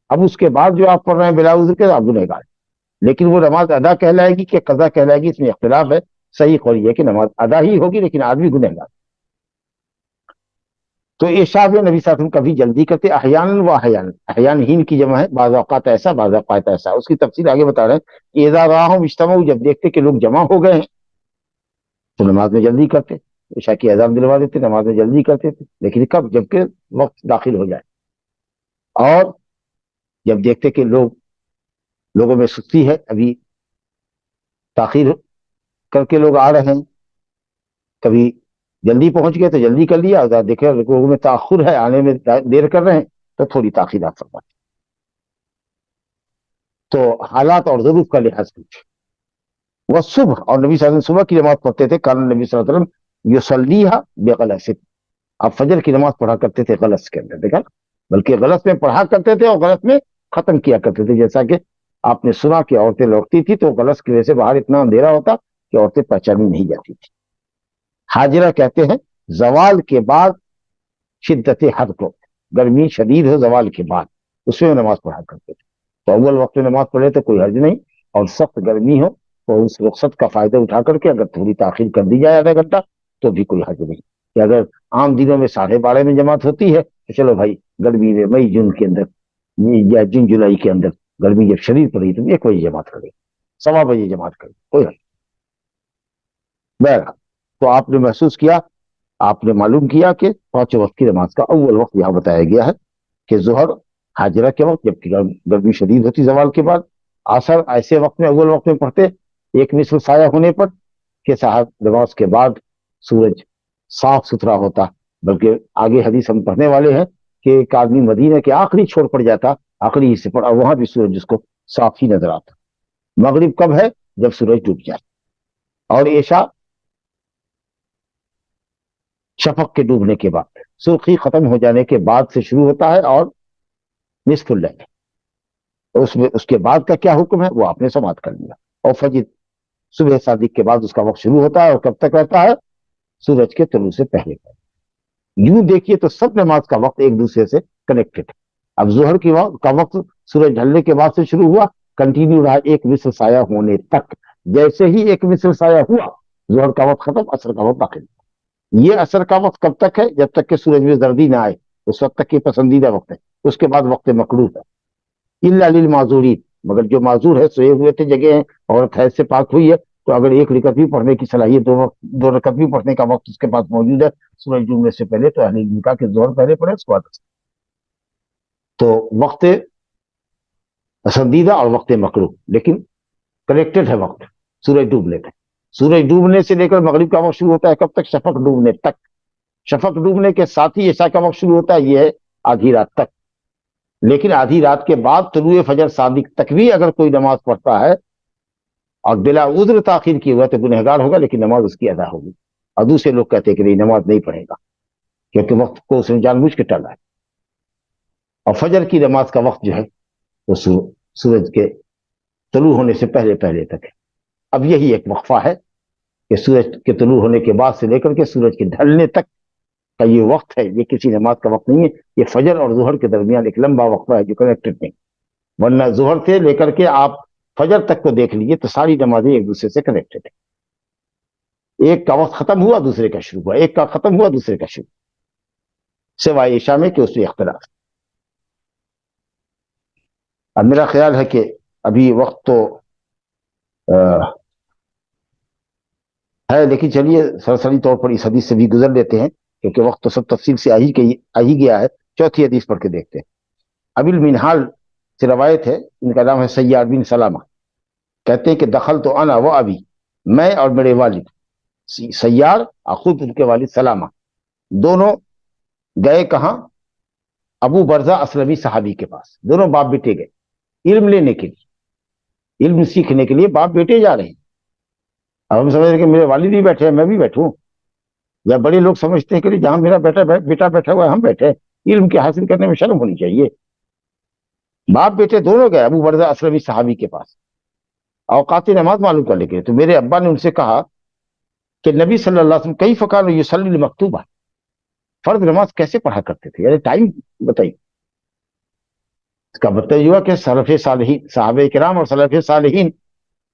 اب اس کے بعد جو آپ پڑھ رہے ہیں بلا عذر کے، آپ گنہگار ہیں. لیکن وہ نماز ادا کہلائے گی کہ قضا کہلائے گی، اس میں اختلاف ہے. صحیح قول یہ ہے کہ نماز ادا ہی ہوگی لیکن آدمی گنہگار. تو عشاء میں نبی صلی اللہ علیہ وسلم کبھی جلدی کرتے، احیانا و احیانا، احیان ہین کی جمع ہے، بعض اوقات ایسا بعض اوقات ایسا. اس کی تفصیل آگے بتا رہے ہیں کہ اذا راہم اجتمعوا، جب دیکھتے کہ لوگ جمع ہو گئے ہیں تو نماز میں جلدی کرتے، عشاء کی اذان دلوا دیتے، نماز میں جلدی کرتے تھے. لیکن کب؟ جبکہ وقت داخل ہو جائے. اور جب دیکھتے کہ لوگوں میں سستی ہے، ابھی تاخیر کر کے لوگ آ رہے ہیں، کبھی جلدی پہنچ گئے تو جلدی کر لیا، اور دیکھے لوگوں میں تاخر ہے، آنے میں دیر کر رہے ہیں تو تھوڑی تاخیر آپ فرماتے. تو حالات اور ضرورت کا لحاظ کیجیے. وہ صبح، اور نبی صلی اللہ علیہ وسلم صبح کی نماز پڑھتے تھے، کان نبی صلی اللہ علیہ وسلم یصلیھا بغلس. آپ فجر کی نماز پڑھا کرتے تھے غلس کے اندر، دیکھا، بلکہ غلس میں پڑھا کرتے تھے اور غلس میں ختم کیا کرتے تھے. جیسا کہ آپ نے سنا کہ عورتیں لوٹتی تھی تو غلس کی وجہ سے باہر اتنا اندھیرا ہوتا کہ عورتیں پہچانی نہیں جاتی تھی. حاجرہ کہتے ہیں زوال کے بعد شدت حر کو، گرمی شدید ہو زوال کے بعد، اس میں نماز پڑھا کرتے تھے. تو اول وقت میں نماز پڑھے تو کوئی حرج نہیں، اور سخت گرمی ہو تو اس رخصت کا فائدہ اٹھا کر کے اگر تھوڑی تاخیر کر دی جائے آدھا گھنٹہ تو بھی کوئی حرج نہیں. کہ اگر عام دنوں میں 12:30 میں جماعت ہوتی ہے تو چلو بھائی گرمی میں مئی جون کے اندر یا جون جولائی کے اندر گرمی جب شدید پڑی تو 1 بجے جماعت کرے، 1:15 جماعت کرے، کوئی حرج. بہرحال تو آپ نے محسوس کیا، آپ نے معلوم کیا کہ 5 وقت کی نماز کا اول وقت یہاں بتایا گیا ہے کہ ظہر حاجرہ کے وقت جبکہ گرمی شدید ہوتی زوال کے بعد. عصر ایسے وقت میں اول وقت میں پڑھتے ایک نصف سایہ ہونے پر کہ صاحب نماز کے بعد سورج صاف ستھرا ہوتا. بلکہ آگے حدیث ہم پڑھنے والے ہیں کہ ایک آدمی مدینہ کے آخری چھوڑ پڑ جاتا، آخری حصے پر، اور وہاں بھی سورج جس کو صاف ہی نظر آتا. مغرب کب ہے؟ جب سورج ڈوب جائے. اور عشاء شفق کے ڈوبنے کے بعد، سرخی ختم ہو جانے کے بعد سے شروع ہوتا ہے اور نصف اللیل. اس کے بعد کا کیا حکم ہے وہ آپ نے سماعت کر لیا. اور فجر صبح صادق کے بعد اس کا وقت شروع ہوتا ہے اور کب تک رہتا ہے؟ سورج کے طلوع سے پہلے. یوں دیکھیے تو سب نماز کا وقت ایک دوسرے سے کنیکٹڈ ہے. اب ظہر کا وقت سورج ڈھلنے کے بعد سے شروع ہوا، کنٹینیو رہا ایک مصر سایہ ہونے تک. جیسے ہی ایک مصر سایہ ہوا ظہر کا وقت ختم، عصر کا وقت داخل. یہ عصر کا وقت کب تک ہے؟ جب تک کہ سورج میں زردی نہ آئے، اس وقت تک یہ پسندیدہ وقت ہے. اس کے بعد وقت مکروہ ہے. الا للمعذورین، مگر جو معذور ہے، سوئے ہوئے تھے، جگہ ہیں، عورت حیض سے پاک ہوئی ہے، تو اگر ایک رکعت بھی پڑھنے کی صلاحیت، 2 رکعت بھی پڑھنے کا وقت اس کے پاس موجود ہے سورج ڈوبنے سے پہلے، تو اہل علم کا کہ ظہر پہلے پڑھے اس کے بعد. تو وقت پسندیدہ اور وقت مکروہ لیکن کنیکٹڈ ہے وقت سورج ڈوبنے تک. سورج ڈوبنے سے لے کر مغرب کا وقت شروع ہوتا ہے کب تک؟ شفق ڈوبنے تک. شفق ڈوبنے کے ساتھ ہی عشاء کا وقت شروع ہوتا ہے، یہ ہے آدھی رات تک. لیکن آدھی رات کے بعد طلوع فجر صادق تک بھی اگر کوئی نماز پڑھتا ہے اور بلا عذر تاخیر کی ہوا تو گنہگار ہوگا، لیکن نماز اس کی ادا ہوگی. اور دوسرے لوگ کہتے ہیں کہ نہیں، نماز نہیں پڑھے گا کیونکہ وقت کو اس نے جان بوجھ کے ٹالا ہے. اور فجر کی نماز کا وقت جو ہے وہ سورج کے طلوع ہونے سے پہلے پہلے تک ہے. اب یہی ایک وقفہ ہے کہ سورج کے طلوع ہونے کے بعد سے لے کر کے سورج کے ڈھلنے تک کا یہ وقت ہے. یہ کسی نماز کا وقت نہیں ہے، یہ فجر اور ظہر کے درمیان ایک لمبا وقفہ ہے جو کنیکٹڈ نہیں. ورنہ ظہر سے لے کر کے آپ فجر تک کو دیکھ لیجیے تو ساری نمازیں ایک دوسرے سے کنیکٹڈ ہیں. ایک کا وقت ختم ہوا دوسرے کا شروع ہوا، ایک کا ختم ہوا دوسرے کا شروع، سوائے عشاء میں کہ اس میں اختلاف. اب میرا خیال ہے کہ ابھی وقت تو ہے، لیکن چلیے سرسری طور پر اس حدیث سے بھی گزر لیتے ہیں کیونکہ وقت تو سب تفصیل سے آ ہی گیا ہے. چوتھی حدیث پڑھ کے دیکھتے ہیں. ابی المنہال سے روایت ہے، ان کا نام ہے سیار بن سلامہ. کہتے ہیں کہ دخل تو انا و ابی، میں اور میرے والد. سیار خود ان کے والد سلامہ دونوں گئے کہاں؟ ابو برزہ اسلمی صحابی کے پاس. دونوں باپ بیٹے گئے علم لینے کے لیے، علم سیکھنے کے لیے باپ بیٹے جا رہے ہیں. اب ہم سمجھ رہے کہ میرے والد بھی بیٹھے ہیں میں بھی بیٹھوں، یا بڑے لوگ سمجھتے ہیں کہ جہاں میرا بیٹا بیٹھا ہوا ہے ہم بیٹھے. علم کے حاصل کرنے میں شرم ہونی چاہیے. باپ بیٹے دونوں گئے ابو برزہ اسلمی صحابی کے پاس اوقات نماز معلوم کرنے کے لیے. تو میرے ابا نے ان سے کہا کہ نبی صلی اللہ علیہ وسلم کئی فقان یصلی المکتوبہ، فرض نماز کیسے پڑھا کرتے تھے، یعنی ٹائم بتائیے. اس کا مطلب یہ ہوا کہ سلف صالحین، صحابہ کرام اور سلف صالحین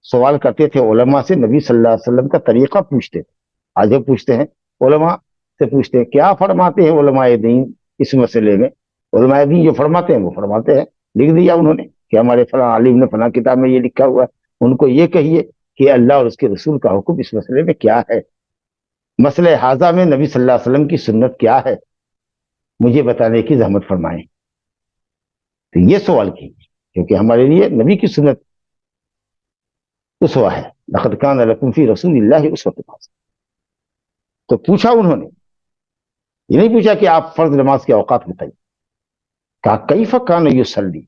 سوال کرتے تھے علماء سے، نبی صلی اللہ علیہ وسلم کا طریقہ پوچھتے تھے. آج ہم پوچھتے ہیں علماء سے، پوچھتے ہیں کیا فرماتے ہیں علماء دین اس مسئلے میں. علماء دین جو فرماتے ہیں وہ فرماتے ہیں، لکھ دیا انہوں نے کہ ہمارے فلاں عالم نے فلاں کتاب میں یہ لکھا ہوا ہے. ان کو یہ کہیے کہ اللہ اور اس کے رسول کا حکم اس مسئلے میں کیا ہے، مسئلہ حاضہ میں نبی صلی اللہ علیہ وسلم کی سنت کیا ہے، مجھے بتانے کی زحمت فرمائیں. تو یہ سوال کیجیے کیونکہ ہمارے لیے نبی کی سنت اسوہ ہے. لقد کان لکم فی رسول اللہ اسوۃ حسنہ. تو پوچھا انہوں نے، یہ نہیں پوچھا کہ آپ فرض نماز کے اوقات بتائیے. کہا کیف کان یصلی،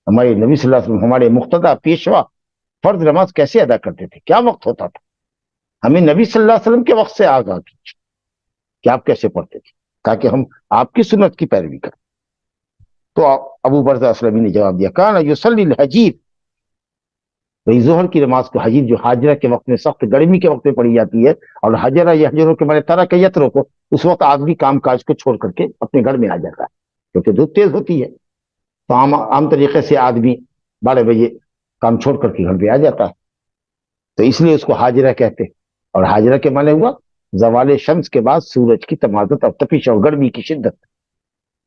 ہمارے نبی صلی اللہ علیہ وسلم ہمارے مقتدی پیشوا فرض نماز کیسے ادا کرتے تھے، کیا وقت ہوتا تھا. ہمیں نبی صلی اللہ علیہ وسلم کے وقت سے آگاہ کیجیے کہ آپ کیسے پڑھتے تھے تاکہ ہم آپ کی سنت کی پیروی کریں. تو ابو برزہ اسلمی نے جواب دیا کان یصلی الحجیر، بھئی ظہر کی نماز کو حجیر جو حاجرہ کے وقت میں سخت گرمی کے وقت میں پڑھی جاتی ہے، اور حجرہ یحجروں کے معنی ترک یترک کو، اس وقت آدمی کام کاج کو چھوڑ کر کے اپنے گھر میں آ جاتا ہے کیونکہ دھوپ تیز ہوتی ہے. تو عام طریقے سے آدمی 12 بجے کام چھوڑ کر کے گھر پہ آ جاتا ہے، تو اس لیے اس کو حاجرہ کہتے ہیں. اور حاجرہ کے معنی ہوا زوال شمس کے بعد سورج کی تمازت اور تپش اور گرمی کی شدت.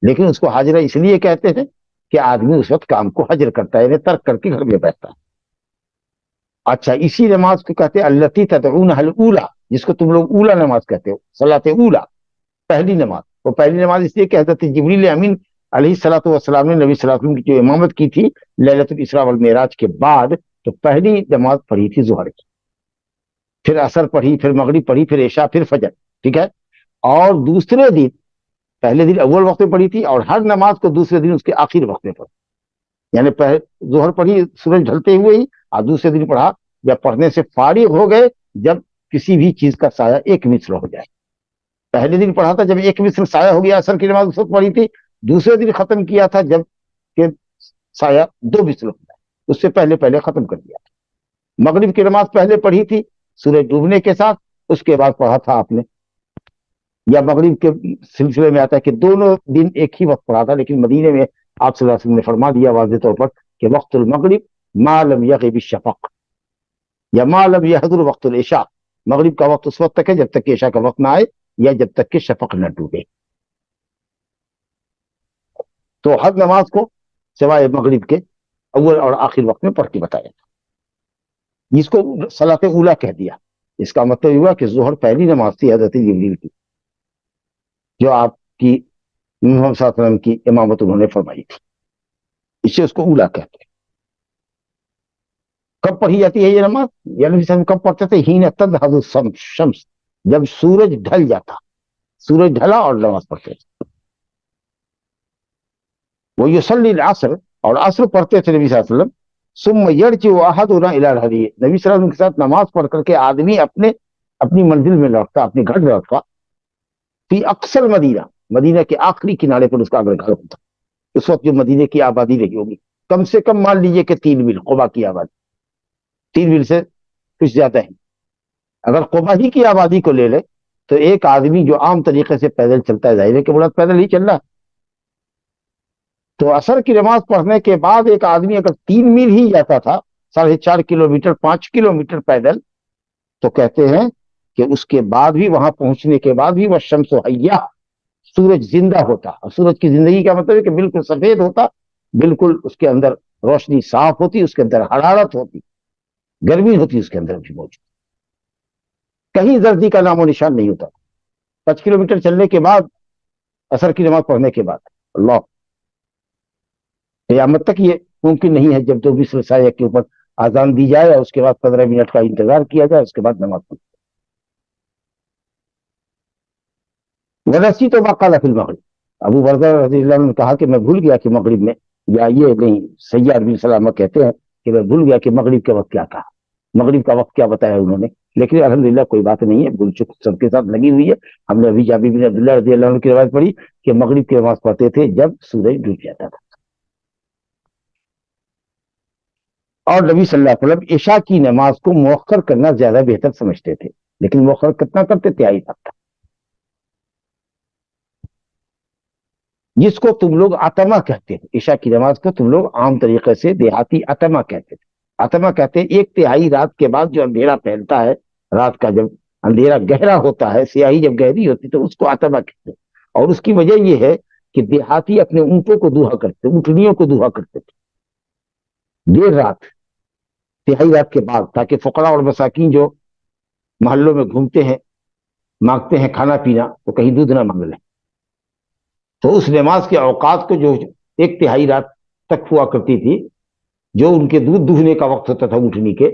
لیکن اس کو حاجرہ اس لیے کہتے ہیں کہ آدمی اس وقت کام کو حجر کرتا ہے، یعنی ترک کر کے گھر میں بیٹھتا ہے. اچھا، اسی نماز کو کہتے ہیں التی تدعونها الاولی، جس کو تم لوگ اولا نماز کہتے ہو، صلاۃ اولا، پہلی نماز. وہ پہلی نماز اس لیے کہ حضرت جبریل امین علیہ الصلوۃ والسلام نے نبی صلی اللہ علیہ وسلم کی جو امامت کی تھی لیلۃ الاسراء والمعراج کے بعد، تو پہلی نماز پڑھی تھی ظہر کی، پھر عصر پڑھی، پھر مغرب پڑھی، پھر عشاء، پھر فجر. ٹھیک ہے. اور دوسرے دن، پہلے دن اول وقت میں پڑھی تھی، اور ہر نماز کو دوسرے دن اس کے آخر وقت میں پڑھی. یعنی ظہر پڑھی سورج ڈھلتے ہوئے ہی، اور دوسرے دن پڑھا جب پڑھنے سے فارغ ہو گئے، جب کسی بھی چیز کا سایہ ایک مثل ہو جائے. پہلے دن پڑھا تھا جب ایک مثل سایہ ہو گیا، عصر کی نماز اس وقت پڑھی تھی. دوسرے دن ختم کیا تھا جب کہ سایہ 2 مثل ہو جائے، اس سے پہلے پہلے ختم کر دیا تھا. مغرب کی نماز پہلے پڑھی تھی سورج ڈوبنے کے ساتھ، اس کے بعد پڑھا تھا آپ نے. یا مغرب کے سلسلے میں آتا ہے کہ دونوں دن ایک ہی وقت پڑھا تھا، لیکن مدینے میں آپ صلی اللہ علیہ وسلم نے فرما دیا واضح طور پر کہ وقت المغرب ما لم یغب الشفق، یا ما لم یحضر وقت العشاء، مغرب کا وقت اس وقت تک ہے جب تک کہ عشاء کا وقت نہ آئے یا جب تک کہ شفق نہ ڈوبے. تو ہر نماز کو سوائے مغرب کے اول اور آخر وقت میں پڑھ کے بتایا تھا. جس کو صلاۃ اولا کہہ دیا. اس کا مطلب یہ ہوا کہ ظہر پہلی نماز تھی حضرت جبریل کی، جو آپ کی محمد صلی اللہ علیہ وسلم کی امامت انہوں نے فرمائی تھی، اس سے اس کو اولا کہتے ہیں. کب پڑھی جاتی ہے یہ نماز؟ یعنی کب پڑھتے تھے؟ ہین تذهب الشمس، جب سورج ڈھل جاتا، سورج ڈھلا اور نماز پڑھتے تھے. وہ یصلی العصر، اور عصر پڑھتے تھے نبی صلی اللہ علیہ وسلم. ثم یرجع احدنا الى رحله، نبی صلی اللہ علیہ وسلم کے ساتھ نماز پڑھ کر کے آدمی اپنی منزل میں لوٹتا، اپنے گھر میں لوٹتا. فی اقصى المدینہ، مدینہ کے آخری کنارے پر اس کا گھر ہوتا. اس وقت جو مدینے کی آبادی رہی ہوگی کم سے کم مان لیجئے کہ 3 میل قبا کی آبادی، 3 میل سے کچھ زیادہ ہے. اگر قبا ہی کی آبادی کو لے لے تو ایک آدمی جو عام طریقے سے پیدل چلتا ہے، ظاہر ہے کہ بڑا پیدل ہی چل رہا ہے. تو عصر کی نماز پڑھنے کے بعد ایک آدمی اگر 3 میل ہی جاتا تھا، 4.5 کلومیٹر، 5 کلومیٹر پیدل، تو کہتے ہیں کہ اس کے بعد بھی، وہاں پہنچنے کے بعد بھی، وہ شمس حیہ، سورج زندہ ہوتا. اور سورج کی زندگی کا مطلب ہے کہ بالکل سفید ہوتا، بالکل اس کے اندر روشنی صاف ہوتی، اس کے اندر حرارت ہوتی، گرمی ہوتی اس کے اندر بھی موجود، کہیں زردی کا نام و نشان نہیں ہوتا. 5 کلومیٹر چلنے کے بعد، عصر کی نماز پڑھنے کے بعد، اللہ، قیامت تک یہ ممکن نہیں ہے جب 2 مثل سایہ کے اوپر اذان دی جائے اور اس کے بعد 15 منٹ کا انتظار کیا جائے، اس کے بعد نماز پڑھی. ونسی تو وقال فی المغرب، ابو برزہ رضی اللہ عنہ نے کہا کہ میں بھول گیا کہ مغرب میں، یا یہ نہیں، سیار بن سلامہ کہتے ہیں کہ میں بھول گیا کہ مغرب کے وقت کیا کہا، مغرب کا وقت کیا بتایا انہوں نے، لیکن الحمدللہ کوئی بات نہیں ہے، بھول چک سب کے ساتھ لگی ہوئی ہے۔ ہم نے ابھی جابر بن عبداللہ رضی اللہ عنہ کی روایت پڑھی کہ مغرب کی نماز پڑھتے تھے جب سورج ڈوب جاتا تھا، اور نبی صلی اللہ علیہ وسلم عشاء کی نماز کو مؤخر کرنا زیادہ بہتر سمجھتے تھے، لیکن مؤخر کتنا کرتے تھے؟ آئی تک، جس کو تم لوگ عتمہ کہتے تھے، عشاء کی نماز کو تم لوگ عام طریقے سے دیہاتی عتمہ کہتے تھے۔ عتمہ کہتے ہیں 1/3 رات کے بعد جو اندھیرا پھیلتا ہے، رات کا جب اندھیرا گہرا ہوتا ہے، سیاہی جب گہری ہوتی تو اس کو عتمہ کہتے ہیں، اور اس کی وجہ یہ ہے کہ دیہاتی اپنے اونٹوں کو دوہا کرتے، اونٹنیوں کو دوہا کرتے تھے دیر رات، تہائی رات کے بعد، تاکہ فقراء اور مساکین جو محلوں میں گھومتے ہیں مانگتے ہیں کھانا پینا تو کہیں دودھ نہ مانگ لیں، تو اس نماز کے اوقات کو جو 1/3 رات تک ہوا کرتی تھی، جو ان کے دودھ دوہنے کا وقت ہوتا تھا اونٹنی کے،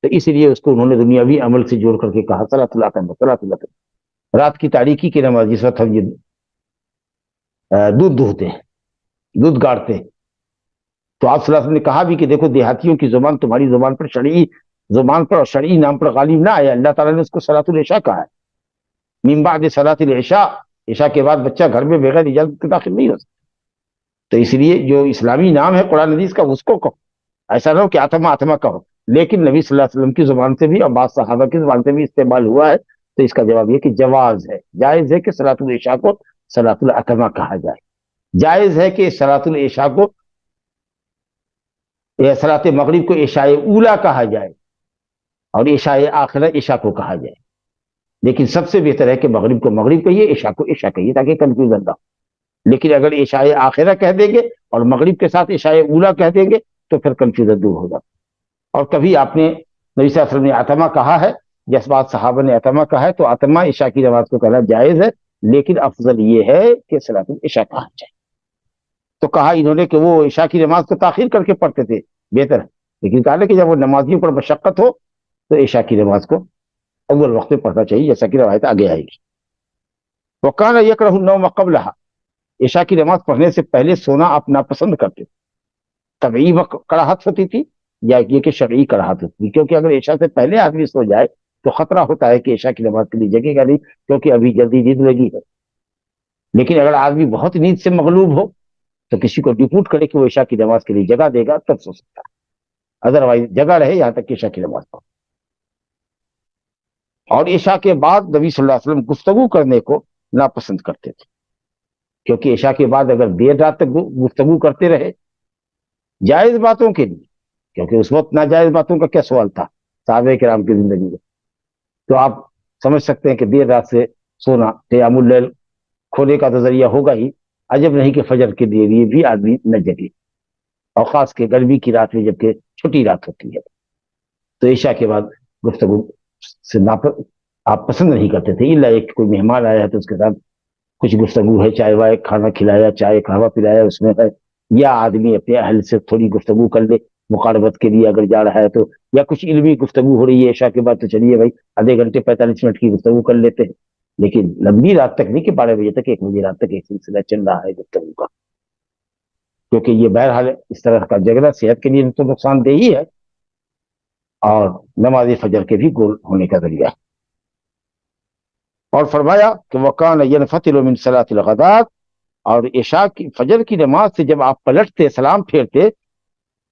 تو اس لیے اس کو انہوں نے دنیاوی عمل سے جوڑ کر کے کہا صلاۃ العتمہ، صلاۃ العتمہ، رات کی تاریکی کی نماز، جس وقت ہم یہ دودھ دوہتے ہیں، دودھ گاڑتے ہیں، تو آپ صلی اللہ علیہ وسلم نے کہا بھی کہ دیکھو دیہاتیوں کی زبان تمہاری زبان پر، شرعی زبان پر اور شرعی نام پر غالب نہ آیا، اللہ تعالیٰ نے اس کو صلاۃ العشاء کہا ہے، من بعد صلاۃ العشاء، عشاء کے بعد بچہ گھر میں بغیر اجازت کے داخل نہیں ہو سکتا، تو اس لیے جو اسلامی نام ہے قرآن حدیث کا اس کو کہو، ایسا نہ ہو کہ عتمہ عتمہ کہو، لیکن نبی صلی اللہ علیہ وسلم کی زبان سے بھی اور بعض صحابہ کی زبان سے بھی استعمال ہوا ہے، تو اس کا جواب یہ کہ جواز ہے، جائز ہے کہ صلاۃ العشاء کو صلاۃ العتمہ کہا جائے، جائز ہے کہ صلاۃ العشاء کو، صلاۃ مغرب کو عشاء اولا کہا جائے اور عشاء آخرہ عشاء کو کہا جائے، لیکن سب سے بہتر ہے کہ مغرب کو مغرب کہیے، عشاء کو عشاء کہیے، تاکہ کنفیوژن نہ ہو، لیکن اگر عشاء آخرہ کہہ دیں گے اور مغرب کے ساتھ عشاء اولا کہہ دیں گے تو پھر کنفیوژن دور ہو جاتا۔ اور کبھی آپ نے نبی صلی اللہ علیہ وسلم نے عتمہ کہا ہے، جس بات صحابہ نے عتمہ کہا ہے، تو عتمہ عشاء کی نماز کو کہنا جائز ہے، لیکن افضل یہ ہے کہ صلاۃ العشاء کہا جائے، تو کہا انہوں نے کہ وہ عشاء کی نماز کو تاخیر کر کے پڑھتے تھے، بہتر ہے، لیکن کہا کہ جب وہ نمازیوں پر مشقت ہو تو عشاء کی نماز کو اول وقت میں پڑھنا چاہیے، جیسا کہ روایت آگے آئے گی۔ وَكَانَ يَكْرَهُ النَّوْمَ قَبْلَهَا، عشاء کی نماز پڑھنے سے پہلے سونا آپ ناپسند کرتے، طبعی کراہت ہوتی تھی یا یہ کہ شرعی کراہت ہوتی تھی، کیونکہ اگر عشاء سے پہلے آدمی سو جائے تو خطرہ ہوتا ہے کہ عشاء کی نماز کے لیے جگے گا نہیں، کیونکہ ابھی جلدی نیند لگی ہے، لیکن اگر آدمی بہت نیند سے مغلوب ہو تو کسی کو ڈپوٹ کرے کہ وہ عشاء کی نماز کے لیے جگہ دے گا تب سو سکتا ہے، ادروائز جگہ رہے یہاں تک کہ عشاء کی نماز پڑھو۔ اور عشاء کے بعد نبی صلی اللہ علیہ وسلم گفتگو کرنے کو ناپسند کرتے تھے، کیونکہ عشاء کے بعد اگر دیر رات تک گفتگو کرتے رہے جائز باتوں کے لیے، کیونکہ اس وقت ناجائز باتوں کا کیا سوال تھا صحابہ کرام کی زندگی میں، تو آپ سمجھ سکتے ہیں کہ دیر رات سے سونا قیام اللیل کھونے کا تو ذریعہ ہوگا ہی، عجب نہیں کہ فجر کے لیے بھی آدمی نہ جگے، اور خاص کے گرمی کی رات میں جبکہ چھوٹی رات ہوتی ہے، تو عشاء کے بعد گفتگو سے آپ پسند نہیں کرتے تھے، الا ایک کوئی مہمان آیا ہے تو اس کے ساتھ کچھ گفتگو ہے، چائے وائے کھانا کھلایا، چائے قہوہ پلایا اس میں ہے، یا آدمی اپنے اہل سے تھوڑی گفتگو کر لے مقاربت کے لیے اگر جا رہا ہے تو، یا کچھ علمی گفتگو ہو رہی ہے عشاء کے بعد تو چلیے بھائی آدھے گھنٹے 45 منٹ کی گفتگو کر لیتے ہیں، لیکن لمبی رات تک نہیں کہ 12 بجے تک 1 بجے رات تک ایک سلسلہ چل رہا ہے گفتگو کا، کیونکہ یہ بہرحال اس طرح کا جگنا صحت کے لیے تو نقصان دہ ہی ہے اور نماز فجر کے بھی گول ہونے کا ذریعہ ہے۔ اور فرمایا کہ وَكَانَ يَنْفَتِلُ مِنْ صَلَاةِ الْغَدَاةِ، اور عشاء کی فجر کی نماز سے جب آپ پلٹتے سلام پھیرتے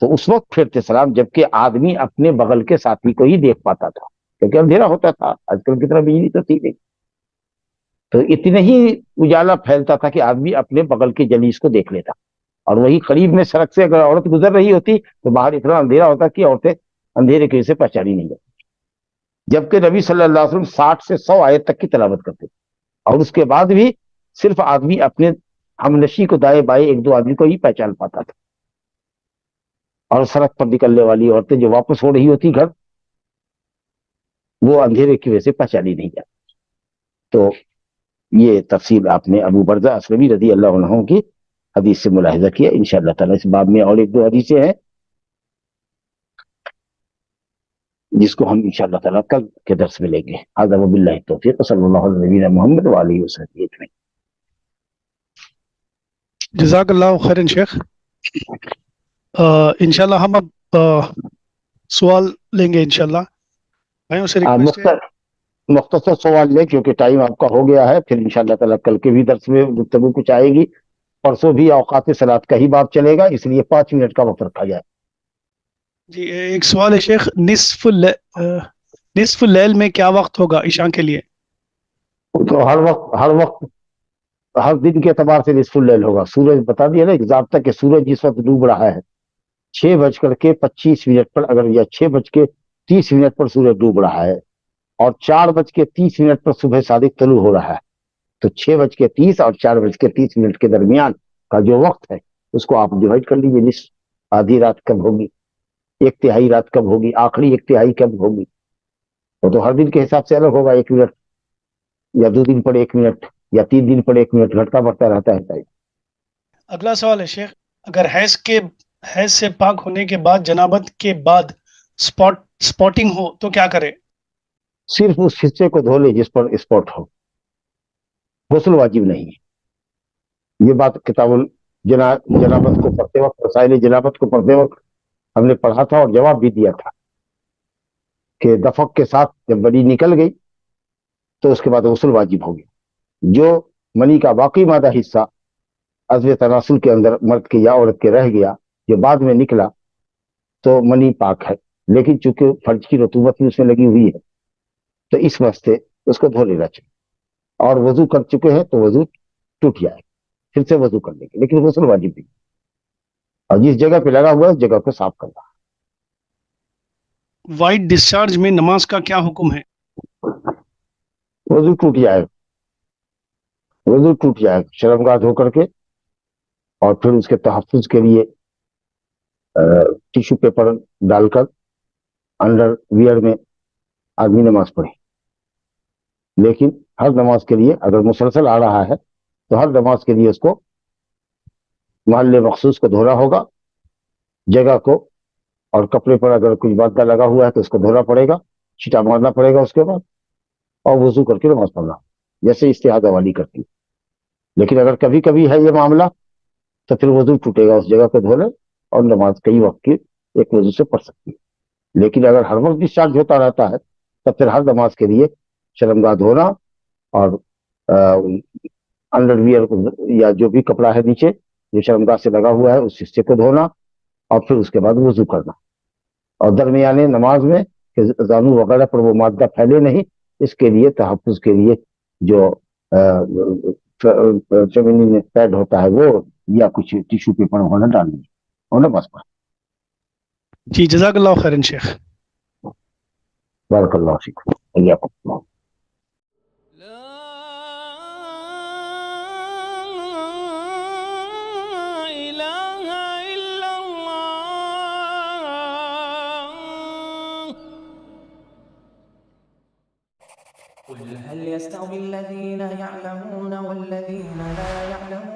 تو اس وقت پھیرتے سلام جبکہ آدمی اپنے بغل کے ساتھی کو ہی دیکھ پاتا تھا، کیونکہ اندھیرا ہوتا تھا، آج کل کی طرح بجلی تو تھی نہیں، تو اتنا ہی اجالا پھیلتا تھا کہ آدمی اپنے بغل کے جلیس کو دیکھ لیتا، اور وہی قریب میں سڑک سے اگر عورت گزر رہی ہوتی تو باہر اتنا اندھیرا ہوتا کہ عورتیں اندھیرے کی وجہ سے پہچانی نہیں جاتی، جبکہ نبی صلی اللہ علیہ وسلم 60 سے 100 آیت تک کی تلاوت کرتے تھے، اور اس کے بعد بھی صرف آدمی اپنے ہمنشی کو دائیں بائیں 1-2 آدمی کو ہی پہچان پاتا تھا، اور سڑک پر نکلنے والی عورتیں جو واپس ہو رہی ہوتی گھر وہ اندھیرے کی وجہ سے پہچانی نہیں جاتی۔ تو یہ تفصیل آپ نے ابو برزہ اسلمی رضی اللہ عنہ کی حدیث سے ملاحظہ کیا، انشاءاللہ تعالی اس باب میں اور 1-2 حدیثیں ہیں جس کو ہم انشاءاللہ تعالیٰ کل کے درس میں لیں گے. ھذا وباللہ التوفیق صلی اللہ علیہ نبینا محمد وآلہ وصحبہ اجمعین.
جزاک اللہ خیرن شیخ. انشاءاللہ ہم اب سوال لیں گے انشاءاللہ. بھائیوں سے ریکویسٹ ہے.
مختصر سوال لیں کیونکہ ٹائم آپ کا ہو گیا ہے. پھر انشاءاللہ تعالیٰ کل کے بھی درس میں گفتگو کچھ آئے گی. پرسوں بھی اوقات صلاۃ کا ہی باب چلے گا, اس لیے 5 منٹ کا وقت رکھا جائے.
جی ایک سوال ہے شیخ, نصف اللیل میں کیا وقت ہوگا عشاء کے لیے؟
تو ہر وقت ہر دن کے اعتبار سے نصف اللیل ہوگا. سورج بتا دیا نا ایک ضابطہ کہ سورج جس وقت ڈوب رہا ہے 6:25 پر, اگر یا 6:30 پر سورج ڈوب رہا ہے اور 4:30 پر صبح صادق طلوع ہو رہا ہے, تو 6:30 اور 4:30 کے درمیان کا جو وقت ہے اس کو آپ ڈیوائڈ کر لیجیے. نصف, آدھی رات کب ہوگی, 1/3 رات کب ہوگی, آخری 1/3 کب ہوگی, وہ تو ہر دن کے حساب سے الگ ہوگا. 1 منٹ یا 2 دن پر 1 منٹ یا 3 دن پر 1 منٹ گھٹتا بڑھتا رہتا ہے.
اگلا سوال ہے شیخ, اگر حیض سے پاک ہونے کے بعد جنابت کے بعد سپاٹنگ ہو تو کیا کرے؟
صرف اس حصے کو دھو لے جس پر اسپاٹ ہو, غسل واجب نہیں ہے. یہ بات کتاب جنابت کو پڑھتے وقت, مسائل جنابت کو پڑھتے وقت ہم نے پڑھا تھا اور جواب بھی دیا تھا کہ دفق کے ساتھ جب منی نکل گئی تو اس کے بعد غسل واجب ہو گیا. جو منی کا باقی مادہ حصہ عضو تناسل کے اندر مرد کے یا عورت کے رہ گیا, جو بعد میں نکلا, تو منی پاک ہے, لیکن چونکہ فرج کی رطوبت بھی اس میں لگی ہوئی ہے تو اس واسطے اس کو دھو لینا چاہیے. اور وضو کر چکے ہیں تو وضو ٹوٹ جائے, پھر سے وضو کر لیں گے, لیکن غسل واجب نہیں. اور جس جگہ پہ لگا ہوا ہے اس جگہ کو صاف کرنا.
وائٹ ڈسچارج میں نماز کا کیا حکم ہے؟
وضو ٹوٹ جائے, شرمگاہ دھو کر کے, اور پھر اس کے تحفظ کے لیے ٹیشو پیپر ڈال کر انڈر ویئر میں آدمی نماز پڑھے. لیکن ہر نماز کے لیے اگر مسلسل آ رہا ہے تو ہر نماز کے لیے اس کو محل مخصوص کو دھونا ہوگا, جگہ کو, اور کپڑے پر اگر کچھ مادہ لگا ہوا ہے تو اس کو دھونا پڑے گا, چھٹا مارنا پڑے گا اس کے بعد, اور وضو کر کے نماز پڑھنا جیسے استحاضہ والی کرتی. لیکن اگر کبھی کبھی ہے یہ معاملہ تو پھر وضو ٹوٹے گا, اس جگہ کو دھو لے اور نماز کئی وقت کی ایک وضو سے پڑھ سکتی ہے. لیکن اگر ہر وقت ڈسچارج ہوتا رہتا ہے تو پھر ہر نماز کے لیے شرمگاہ دھونا اور انڈر ویئر یا جو بھی کپڑا ہے نیچے جو شرمگاہ سے لگا ہوا ہے اس حصے کو دھونا, اور پھر اس کے بعد وضو کرنا. اور درمیانے نماز میں کہ زانو وغیرہ پر وہ مادہ پھیلے نہیں, اس کے لیے تحفظ کے لیے جو فیمینین پیڈ ہوتا ہے وہ, یا کچھ ٹیشو پیپر ہونا ڈالنی ہونا بس.
جی جزاک اللہ خیرن شیخ.
بارک اللہ فیکم. حیاکم اللہ.
لا إله إلا الله.
قل هل يستوي الذين يعلمون والذين لا يعلمون